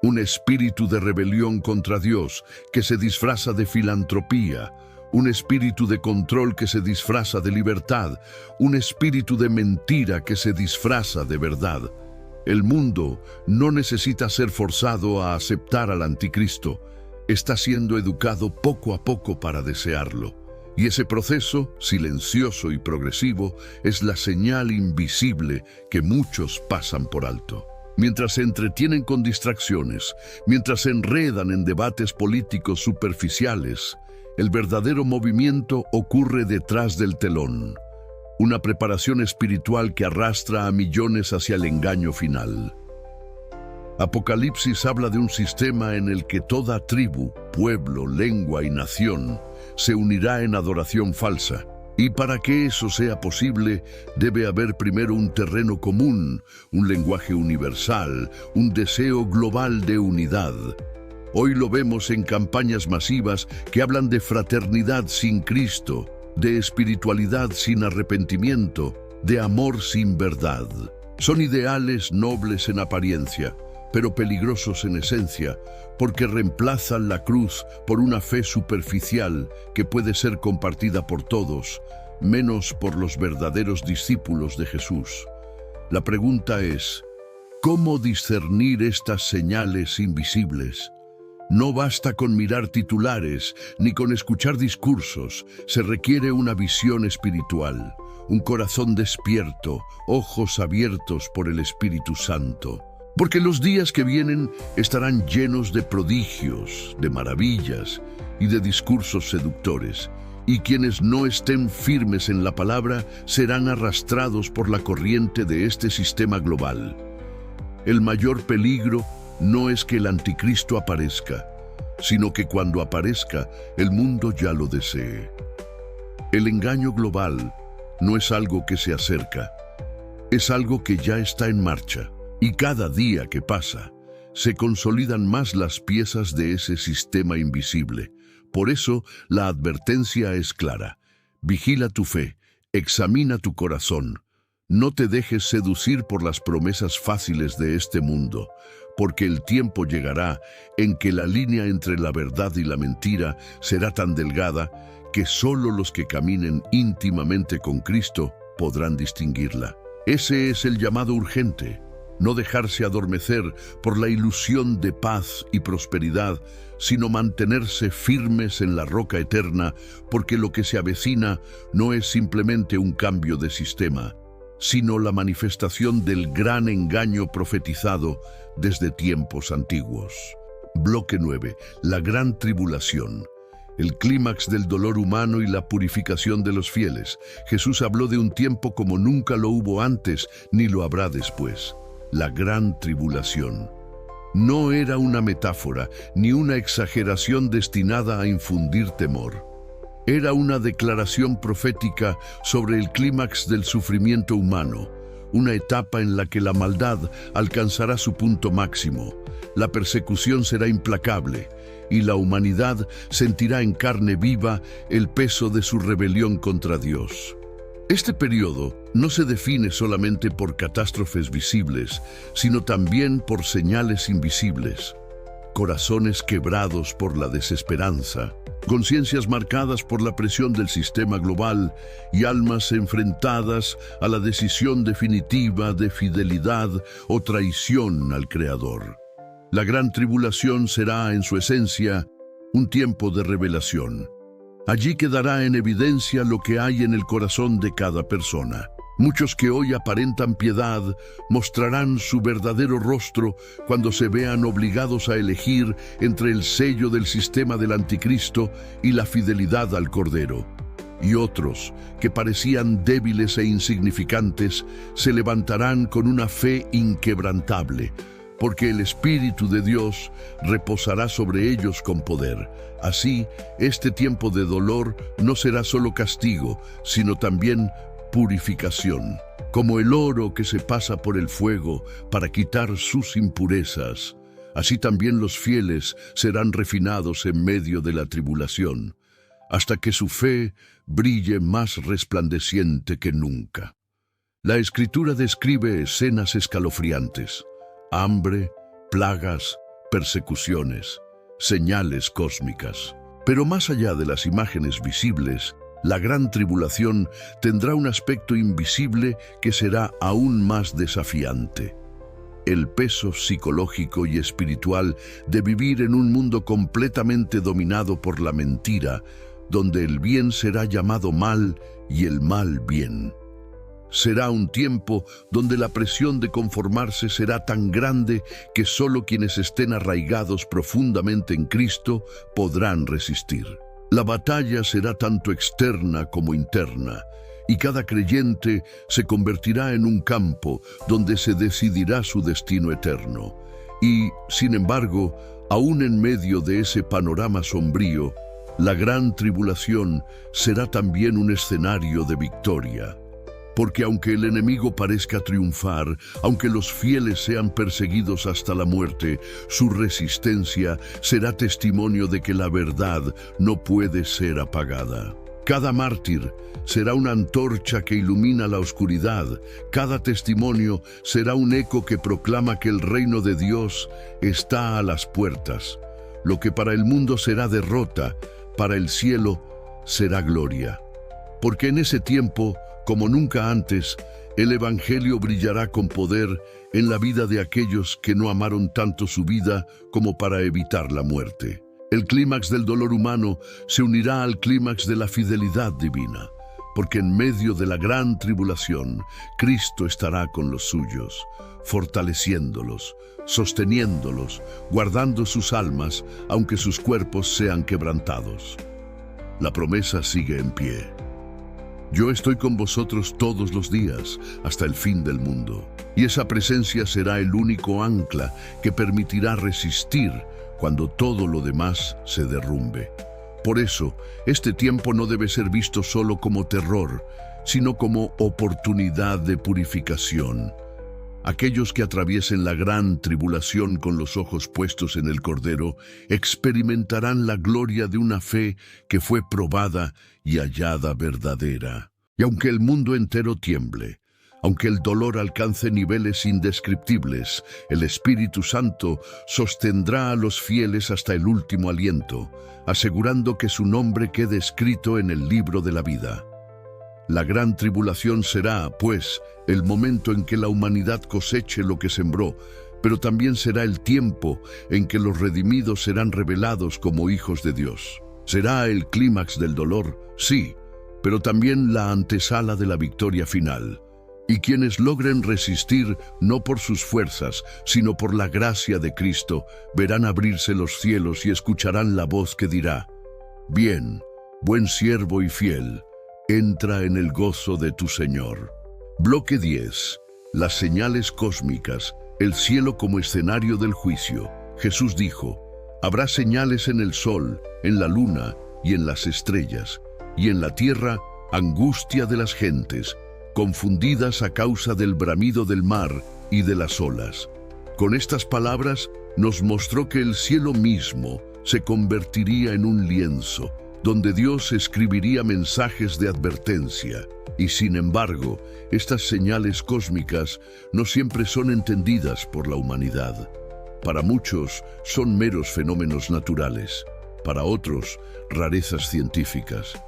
Un espíritu de rebelión contra Dios que se disfraza de filantropía, un espíritu de control que se disfraza de libertad, un espíritu de mentira que se disfraza de verdad. El mundo no necesita ser forzado a aceptar al anticristo, está siendo educado poco a poco para desearlo. Y ese proceso, silencioso y progresivo, es la señal invisible que muchos pasan por alto. Mientras se entretienen con distracciones, mientras se enredan en debates políticos superficiales, el verdadero movimiento ocurre detrás del telón. Una preparación espiritual que arrastra a millones hacia el engaño final. Apocalipsis habla de un sistema en el que toda tribu, pueblo, lengua y nación se unirá en adoración falsa. Y para que eso sea posible, debe haber primero un terreno común, un lenguaje universal, un deseo global de unidad. Hoy lo vemos en campañas masivas que hablan de fraternidad sin Cristo, de espiritualidad sin arrepentimiento, de amor sin verdad. Son ideales nobles en apariencia, pero peligrosos en esencia, porque reemplazan la cruz por una fe superficial que puede ser compartida por todos, menos por los verdaderos discípulos de Jesús. La pregunta es, ¿cómo discernir estas señales invisibles? No basta con mirar titulares, ni con escuchar discursos, se requiere una visión espiritual, un corazón despierto, ojos abiertos por el Espíritu Santo. Porque los días que vienen estarán llenos de prodigios, de maravillas y de discursos seductores, y quienes no estén firmes en la palabra serán arrastrados por la corriente de este sistema global. El mayor peligro no es que el anticristo aparezca, sino que cuando aparezca, el mundo ya lo desee. El engaño global no es algo que se acerca, es algo que ya está en marcha. Y cada día que pasa, se consolidan más las piezas de ese sistema invisible. Por eso, la advertencia es clara. Vigila tu fe, examina tu corazón. No te dejes seducir por las promesas fáciles de este mundo, porque el tiempo llegará en que la línea entre la verdad y la mentira será tan delgada que solo los que caminen íntimamente con Cristo podrán distinguirla. Ese es el llamado urgente. No dejarse adormecer por la ilusión de paz y prosperidad, sino mantenerse firmes en la roca eterna, porque lo que se avecina no es simplemente un cambio de sistema, sino la manifestación del gran engaño profetizado desde tiempos antiguos. Bloque 9. La gran tribulación. El clímax del dolor humano y la purificación de los fieles. Jesús habló de un tiempo como nunca lo hubo antes, ni lo habrá después. La gran tribulación. No era una metáfora, ni una exageración destinada a infundir temor. Era una declaración profética sobre el clímax del sufrimiento humano, una etapa en la que la maldad alcanzará su punto máximo, la persecución será implacable, y la humanidad sentirá en carne viva el peso de su rebelión contra Dios. Este periodo no se define solamente por catástrofes visibles, sino también por señales invisibles. Corazones quebrados por la desesperanza, conciencias marcadas por la presión del sistema global y almas enfrentadas a la decisión definitiva de fidelidad o traición al Creador. La gran tribulación será, en su esencia, un tiempo de revelación. Allí quedará en evidencia lo que hay en el corazón de cada persona. Muchos que hoy aparentan piedad mostrarán su verdadero rostro cuando se vean obligados a elegir entre el sello del sistema del anticristo y la fidelidad al Cordero. Y otros, que parecían débiles e insignificantes, se levantarán con una fe inquebrantable, porque el Espíritu de Dios reposará sobre ellos con poder. Así, este tiempo de dolor no será solo castigo, sino también purificación. Como el oro que se pasa por el fuego para quitar sus impurezas, así también los fieles serán refinados en medio de la tribulación, hasta que su fe brille más resplandeciente que nunca. La Escritura describe escenas escalofriantes: hambre, plagas, persecuciones, señales cósmicas. Pero más allá de las imágenes visibles, la gran tribulación tendrá un aspecto invisible que será aún más desafiante: el peso psicológico y espiritual de vivir en un mundo completamente dominado por la mentira, donde el bien será llamado mal y el mal bien. Será un tiempo donde la presión de conformarse será tan grande que solo quienes estén arraigados profundamente en Cristo podrán resistir. La batalla será tanto externa como interna, y cada creyente se convertirá en un campo donde se decidirá su destino eterno. Y, sin embargo, aún en medio de ese panorama sombrío, la gran tribulación será también un escenario de victoria. Porque aunque el enemigo parezca triunfar, aunque los fieles sean perseguidos hasta la muerte, su resistencia será testimonio de que la verdad no puede ser apagada. Cada mártir será una antorcha que ilumina la oscuridad. Cada testimonio será un eco que proclama que el reino de Dios está a las puertas. Lo que para el mundo será derrota, para el cielo será gloria. Porque en ese tiempo, como nunca antes, el Evangelio brillará con poder en la vida de aquellos que no amaron tanto su vida como para evitar la muerte. El clímax del dolor humano se unirá al clímax de la fidelidad divina, porque en medio de la gran tribulación, Cristo estará con los suyos, fortaleciéndolos, sosteniéndolos, guardando sus almas, aunque sus cuerpos sean quebrantados. La promesa sigue en pie. Yo estoy con vosotros todos los días, hasta el fin del mundo. Y esa presencia será el único ancla que permitirá resistir cuando todo lo demás se derrumbe. Por eso, este tiempo no debe ser visto solo como terror, sino como oportunidad de purificación. Aquellos que atraviesen la gran tribulación con los ojos puestos en el Cordero experimentarán la gloria de una fe que fue probada y hallada verdadera. Y aunque el mundo entero tiemble, aunque el dolor alcance niveles indescriptibles, el Espíritu Santo sostendrá a los fieles hasta el último aliento, asegurando que su nombre quede escrito en el libro de la vida. La gran tribulación será, pues, el momento en que la humanidad coseche lo que sembró, pero también será el tiempo en que los redimidos serán revelados como hijos de Dios. Será el clímax del dolor, sí, pero también la antesala de la victoria final. Y quienes logren resistir, no por sus fuerzas, sino por la gracia de Cristo, verán abrirse los cielos y escucharán la voz que dirá: «Bien, buen siervo y fiel, entra en el gozo de tu Señor». Bloque 10. Las señales cósmicas, el cielo como escenario del juicio. Jesús dijo: «Habrá señales en el sol, en la luna y en las estrellas, y en la tierra angustia de las gentes, confundidas a causa del bramido del mar y de las olas». Con estas palabras nos mostró que el cielo mismo se convertiría en un lienzo, donde Dios escribiría mensajes de advertencia. Y sin embargo, estas señales cósmicas no siempre son entendidas por la humanidad. Para muchos son meros fenómenos naturales, para otros rarezas científicas.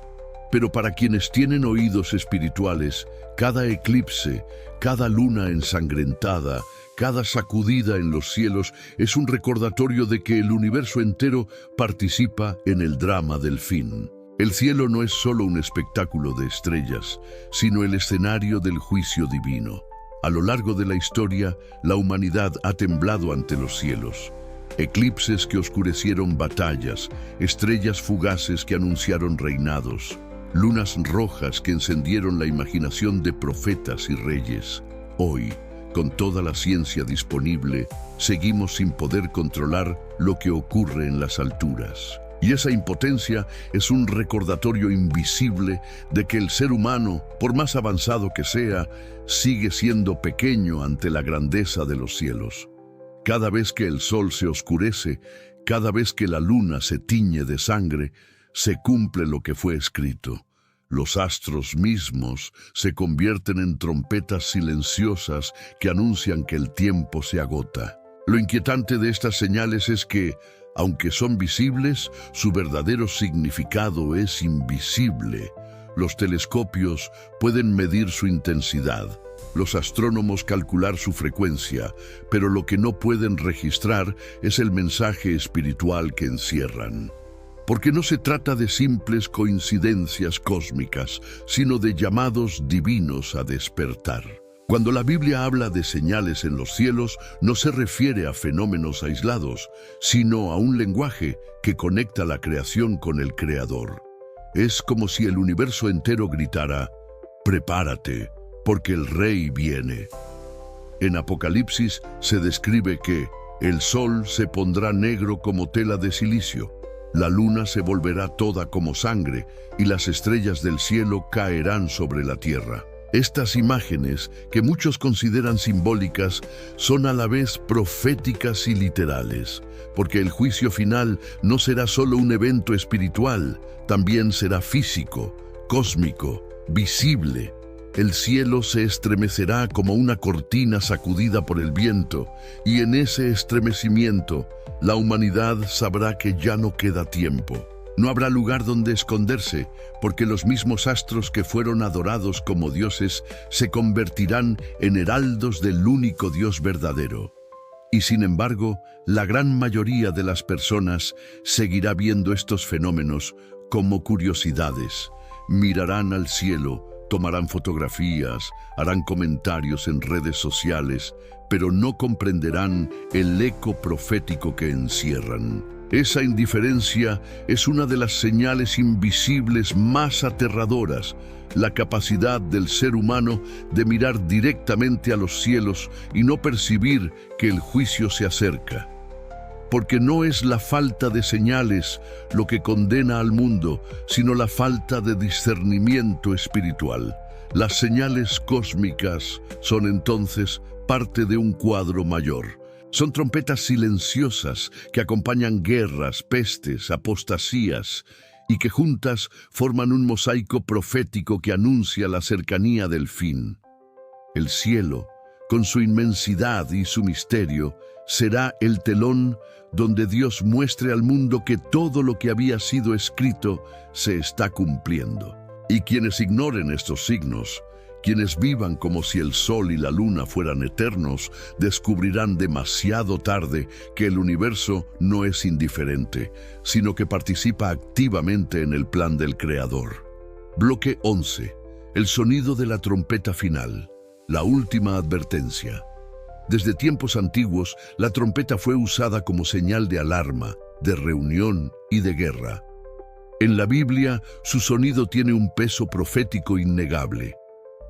Pero para quienes tienen oídos espirituales, cada eclipse, cada luna ensangrentada, cada sacudida en los cielos es un recordatorio de que el universo entero participa en el drama del fin. El cielo no es solo un espectáculo de estrellas, sino el escenario del juicio divino. A lo largo de la historia, la humanidad ha temblado ante los cielos. Eclipses que oscurecieron batallas, estrellas fugaces que anunciaron reinados, lunas rojas que encendieron la imaginación de profetas y reyes. Hoy, con toda la ciencia disponible, seguimos sin poder controlar lo que ocurre en las alturas. Y esa impotencia es un recordatorio invisible de que el ser humano, por más avanzado que sea, sigue siendo pequeño ante la grandeza de los cielos. Cada vez que el sol se oscurece, cada vez que la luna se tiñe de sangre, se cumple lo que fue escrito. Los astros mismos se convierten en trompetas silenciosas que anuncian que el tiempo se agota. Lo inquietante de estas señales es que, aunque son visibles, su verdadero significado es invisible. Los telescopios pueden medir su intensidad, los astrónomos calcular su frecuencia, pero lo que no pueden registrar es el mensaje espiritual que encierran. Porque no se trata de simples coincidencias cósmicas, sino de llamados divinos a despertar. Cuando la Biblia habla de señales en los cielos, no se refiere a fenómenos aislados, sino a un lenguaje que conecta la creación con el Creador. Es como si el universo entero gritara: «Prepárate, porque el Rey viene». En Apocalipsis se describe que el sol se pondrá negro como tela de silicio, la luna se volverá toda como sangre y las estrellas del cielo caerán sobre la tierra. Estas imágenes, que muchos consideran simbólicas, son a la vez proféticas y literales, porque el juicio final no será solo un evento espiritual, también será físico, cósmico, visible. El cielo se estremecerá como una cortina sacudida por el viento, y en ese estremecimiento, la humanidad sabrá que ya no queda tiempo. No habrá lugar donde esconderse, porque los mismos astros que fueron adorados como dioses se convertirán en heraldos del único Dios verdadero. Y sin embargo, la gran mayoría de las personas seguirá viendo estos fenómenos como curiosidades. Mirarán al cielo, tomarán fotografías, harán comentarios en redes sociales, pero no comprenderán el eco profético que encierran. Esa indiferencia es una de las señales invisibles más aterradoras, la capacidad del ser humano de mirar directamente a los cielos y no percibir que el juicio se acerca. Porque no es la falta de señales lo que condena al mundo, sino la falta de discernimiento espiritual. Las señales cósmicas son entonces parte de un cuadro mayor. Son trompetas silenciosas que acompañan guerras, pestes, apostasías, y que juntas forman un mosaico profético que anuncia la cercanía del fin. El cielo, con su inmensidad y su misterio, será el telón donde Dios muestre al mundo que todo lo que había sido escrito se está cumpliendo. Y quienes ignoren estos signos, quienes vivan como si el sol y la luna fueran eternos, descubrirán demasiado tarde que el universo no es indiferente, sino que participa activamente en el plan del Creador. Bloque 11. El sonido de la trompeta final. La última advertencia. Desde tiempos antiguos, la trompeta fue usada como señal de alarma, de reunión y de guerra. En la Biblia, su sonido tiene un peso profético innegable.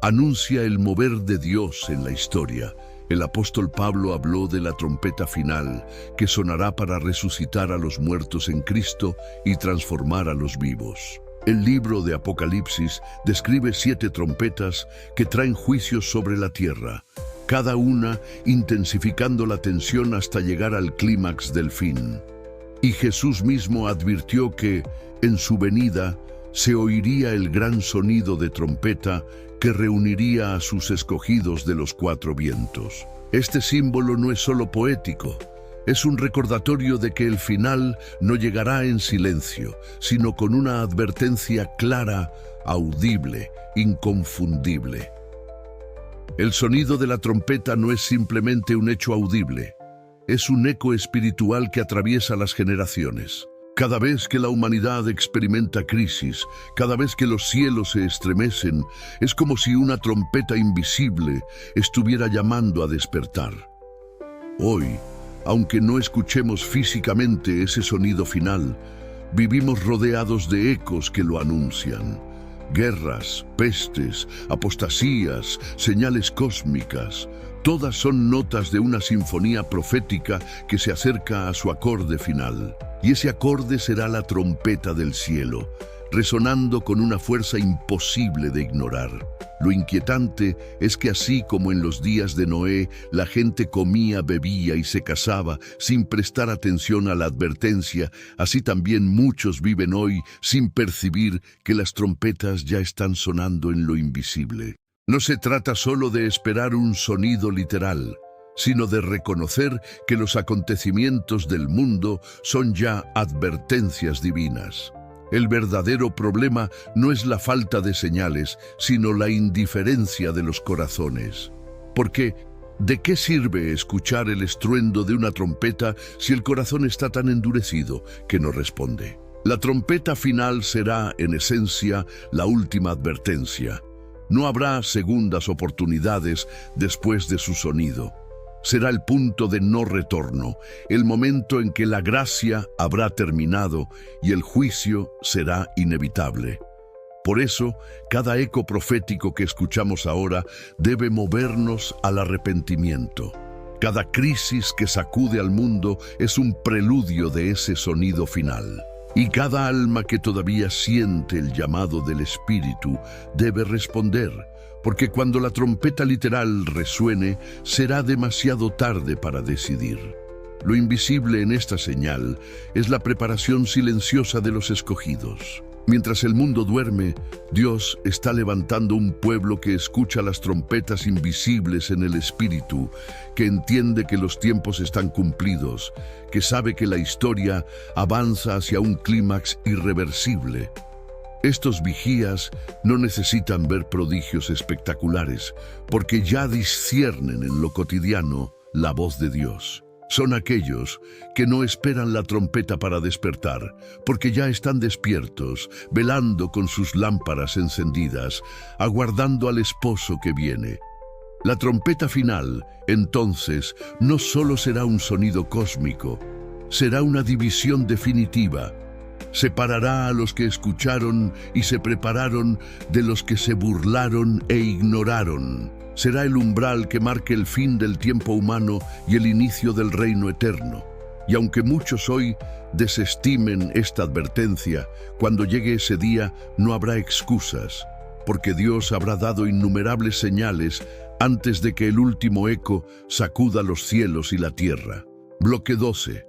Anuncia el mover de Dios en la historia. El apóstol Pablo habló de la trompeta final, que sonará para resucitar a los muertos en Cristo y transformar a los vivos. El libro de Apocalipsis describe 7 trompetas que traen juicios sobre la tierra, cada una intensificando la tensión hasta llegar al clímax del fin. Y Jesús mismo advirtió que, en su venida, se oiría el gran sonido de trompeta que reuniría a sus escogidos de los 4 vientos. Este símbolo no es solo poético, es un recordatorio de que el final no llegará en silencio, sino con una advertencia clara, audible, inconfundible. El sonido de la trompeta no es simplemente un hecho audible, es un eco espiritual que atraviesa las generaciones. Cada vez que la humanidad experimenta crisis, cada vez que los cielos se estremecen, es como si una trompeta invisible estuviera llamando a despertar. Hoy, aunque no escuchemos físicamente ese sonido final, vivimos rodeados de ecos que lo anuncian. Guerras, pestes, apostasías, señales cósmicas, todas son notas de una sinfonía profética que se acerca a su acorde final. Y ese acorde será la trompeta del cielo, resonando con una fuerza imposible de ignorar. Lo inquietante es que así como en los días de Noé, la gente comía, bebía y se casaba sin prestar atención a la advertencia, así también muchos viven hoy sin percibir que las trompetas ya están sonando en lo invisible. No se trata solo de esperar un sonido literal, sino de reconocer que los acontecimientos del mundo son ya advertencias divinas. El verdadero problema no es la falta de señales, sino la indiferencia de los corazones. Porque, ¿de qué sirve escuchar el estruendo de una trompeta si el corazón está tan endurecido que no responde? La trompeta final será, en esencia, la última advertencia. No habrá segundas oportunidades después de su sonido. Será el punto de no retorno, el momento en que la gracia habrá terminado y el juicio será inevitable. Por eso, cada eco profético que escuchamos ahora debe movernos al arrepentimiento. Cada crisis que sacude al mundo es un preludio de ese sonido final. Y cada alma que todavía siente el llamado del Espíritu debe responder, porque cuando la trompeta literal resuene, será demasiado tarde para decidir. Lo invisible en esta señal es la preparación silenciosa de los escogidos. Mientras el mundo duerme, Dios está levantando un pueblo que escucha las trompetas invisibles en el Espíritu, que entiende que los tiempos están cumplidos, que sabe que la historia avanza hacia un clímax irreversible. Estos vigías no necesitan ver prodigios espectaculares, porque ya disciernen en lo cotidiano la voz de Dios. Son aquellos que no esperan la trompeta para despertar, porque ya están despiertos, velando con sus lámparas encendidas, aguardando al esposo que viene. La trompeta final, entonces, no solo será un sonido cósmico, será una división definitiva. Separará a los que escucharon y se prepararon de los que se burlaron e ignoraron. Será el umbral que marque el fin del tiempo humano y el inicio del reino eterno. Y aunque muchos hoy desestimen esta advertencia, cuando llegue ese día no habrá excusas, porque Dios habrá dado innumerables señales antes de que el último eco sacuda los cielos y la tierra. Bloque 12.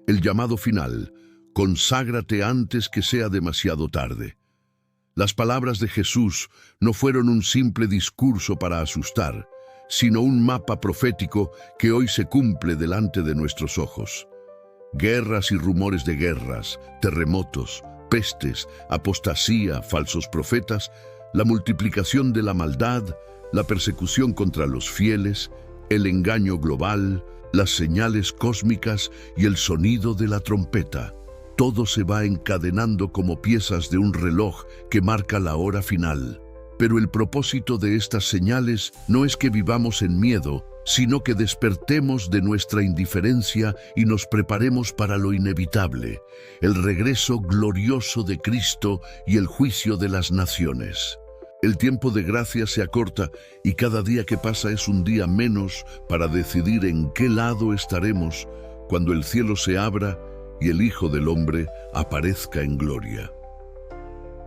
El llamado final. Conságrate antes que sea demasiado tarde. Las palabras de Jesús no fueron un simple discurso para asustar, sino un mapa profético que hoy se cumple delante de nuestros ojos. Guerras y rumores de guerras, terremotos, pestes, apostasía, falsos profetas, la multiplicación de la maldad, la persecución contra los fieles, el engaño global, las señales cósmicas y el sonido de la trompeta. Todo se va encadenando como piezas de un reloj que marca la hora final. Pero el propósito de estas señales no es que vivamos en miedo, sino que despertemos de nuestra indiferencia y nos preparemos para lo inevitable, el regreso glorioso de Cristo y el juicio de las naciones. El tiempo de gracia se acorta y cada día que pasa es un día menos para decidir en qué lado estaremos cuando el cielo se abra y el Hijo del Hombre aparezca en gloria.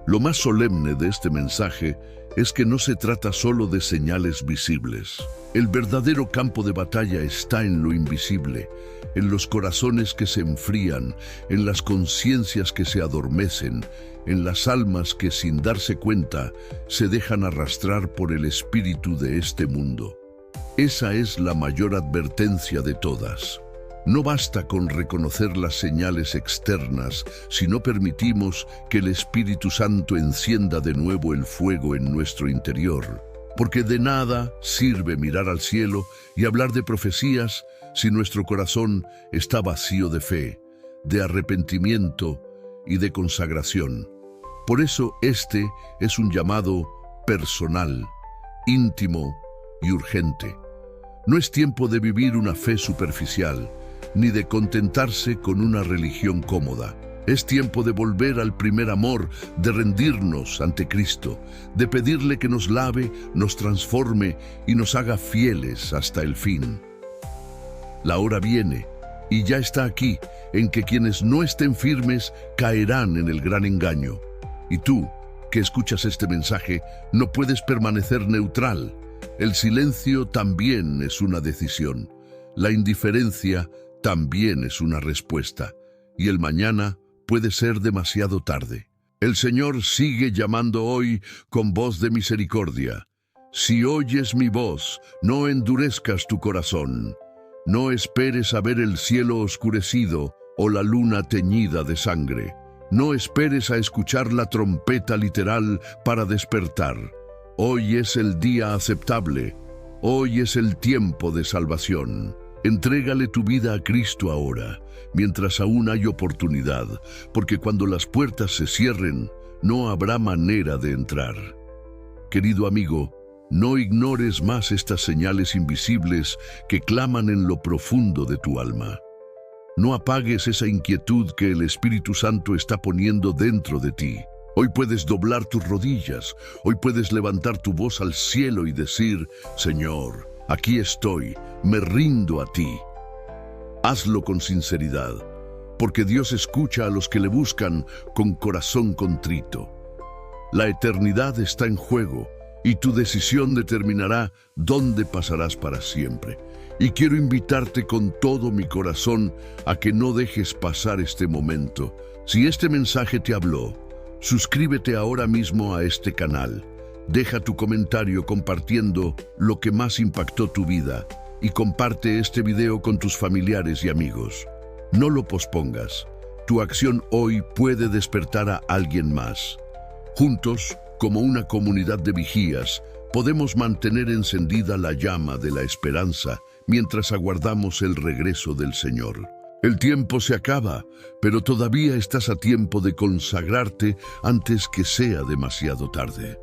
Lo más solemne de este mensaje es que no se trata solo de señales visibles. El verdadero campo de batalla está en lo invisible, en los corazones que se enfrían, en las conciencias que se adormecen, en las almas que sin darse cuenta se dejan arrastrar por el espíritu de este mundo. Esa es la mayor advertencia de todas. No basta con reconocer las señales externas si no permitimos que el Espíritu Santo encienda de nuevo el fuego en nuestro interior, porque de nada sirve mirar al cielo y hablar de profecías si nuestro corazón está vacío de fe, de arrepentimiento y de consagración. Por eso este es un llamado personal, íntimo y urgente. No es tiempo de vivir una fe superficial, ni de contentarse con una religión cómoda. Es tiempo de volver al primer amor, de rendirnos ante Cristo, de pedirle que nos lave, nos transforme y nos haga fieles hasta el fin. La hora viene, y ya está aquí, en que quienes no estén firmes caerán en el gran engaño. Y tú, que escuchas este mensaje, no puedes permanecer neutral. El silencio también es una decisión. La indiferencia también es una respuesta. Y el mañana puede ser demasiado tarde. El Señor sigue llamando hoy con voz de misericordia. Si oyes mi voz, no endurezcas tu corazón. No esperes a ver el cielo oscurecido o la luna teñida de sangre. No esperes a escuchar la trompeta literal para despertar. Hoy es el día aceptable. Hoy es el tiempo de salvación. Entrégale tu vida a Cristo ahora, mientras aún hay oportunidad, porque cuando las puertas se cierren, no habrá manera de entrar. Querido amigo, no ignores más estas señales invisibles que claman en lo profundo de tu alma. No apagues esa inquietud que el Espíritu Santo está poniendo dentro de ti. Hoy puedes doblar tus rodillas, hoy puedes levantar tu voz al cielo y decir: Señor, aquí estoy, me rindo a ti. Hazlo con sinceridad, porque Dios escucha a los que le buscan con corazón contrito. La eternidad está en juego y tu decisión determinará dónde pasarás para siempre. Y quiero invitarte con todo mi corazón a que no dejes pasar este momento. Si este mensaje te habló, suscríbete ahora mismo a este canal. Deja tu comentario compartiendo lo que más impactó tu vida y comparte este video con tus familiares y amigos. No lo pospongas. Tu acción hoy puede despertar a alguien más. Juntos, como una comunidad de vigías, podemos mantener encendida la llama de la esperanza mientras aguardamos el regreso del Señor. El tiempo se acaba, pero todavía estás a tiempo de consagrarte antes que sea demasiado tarde.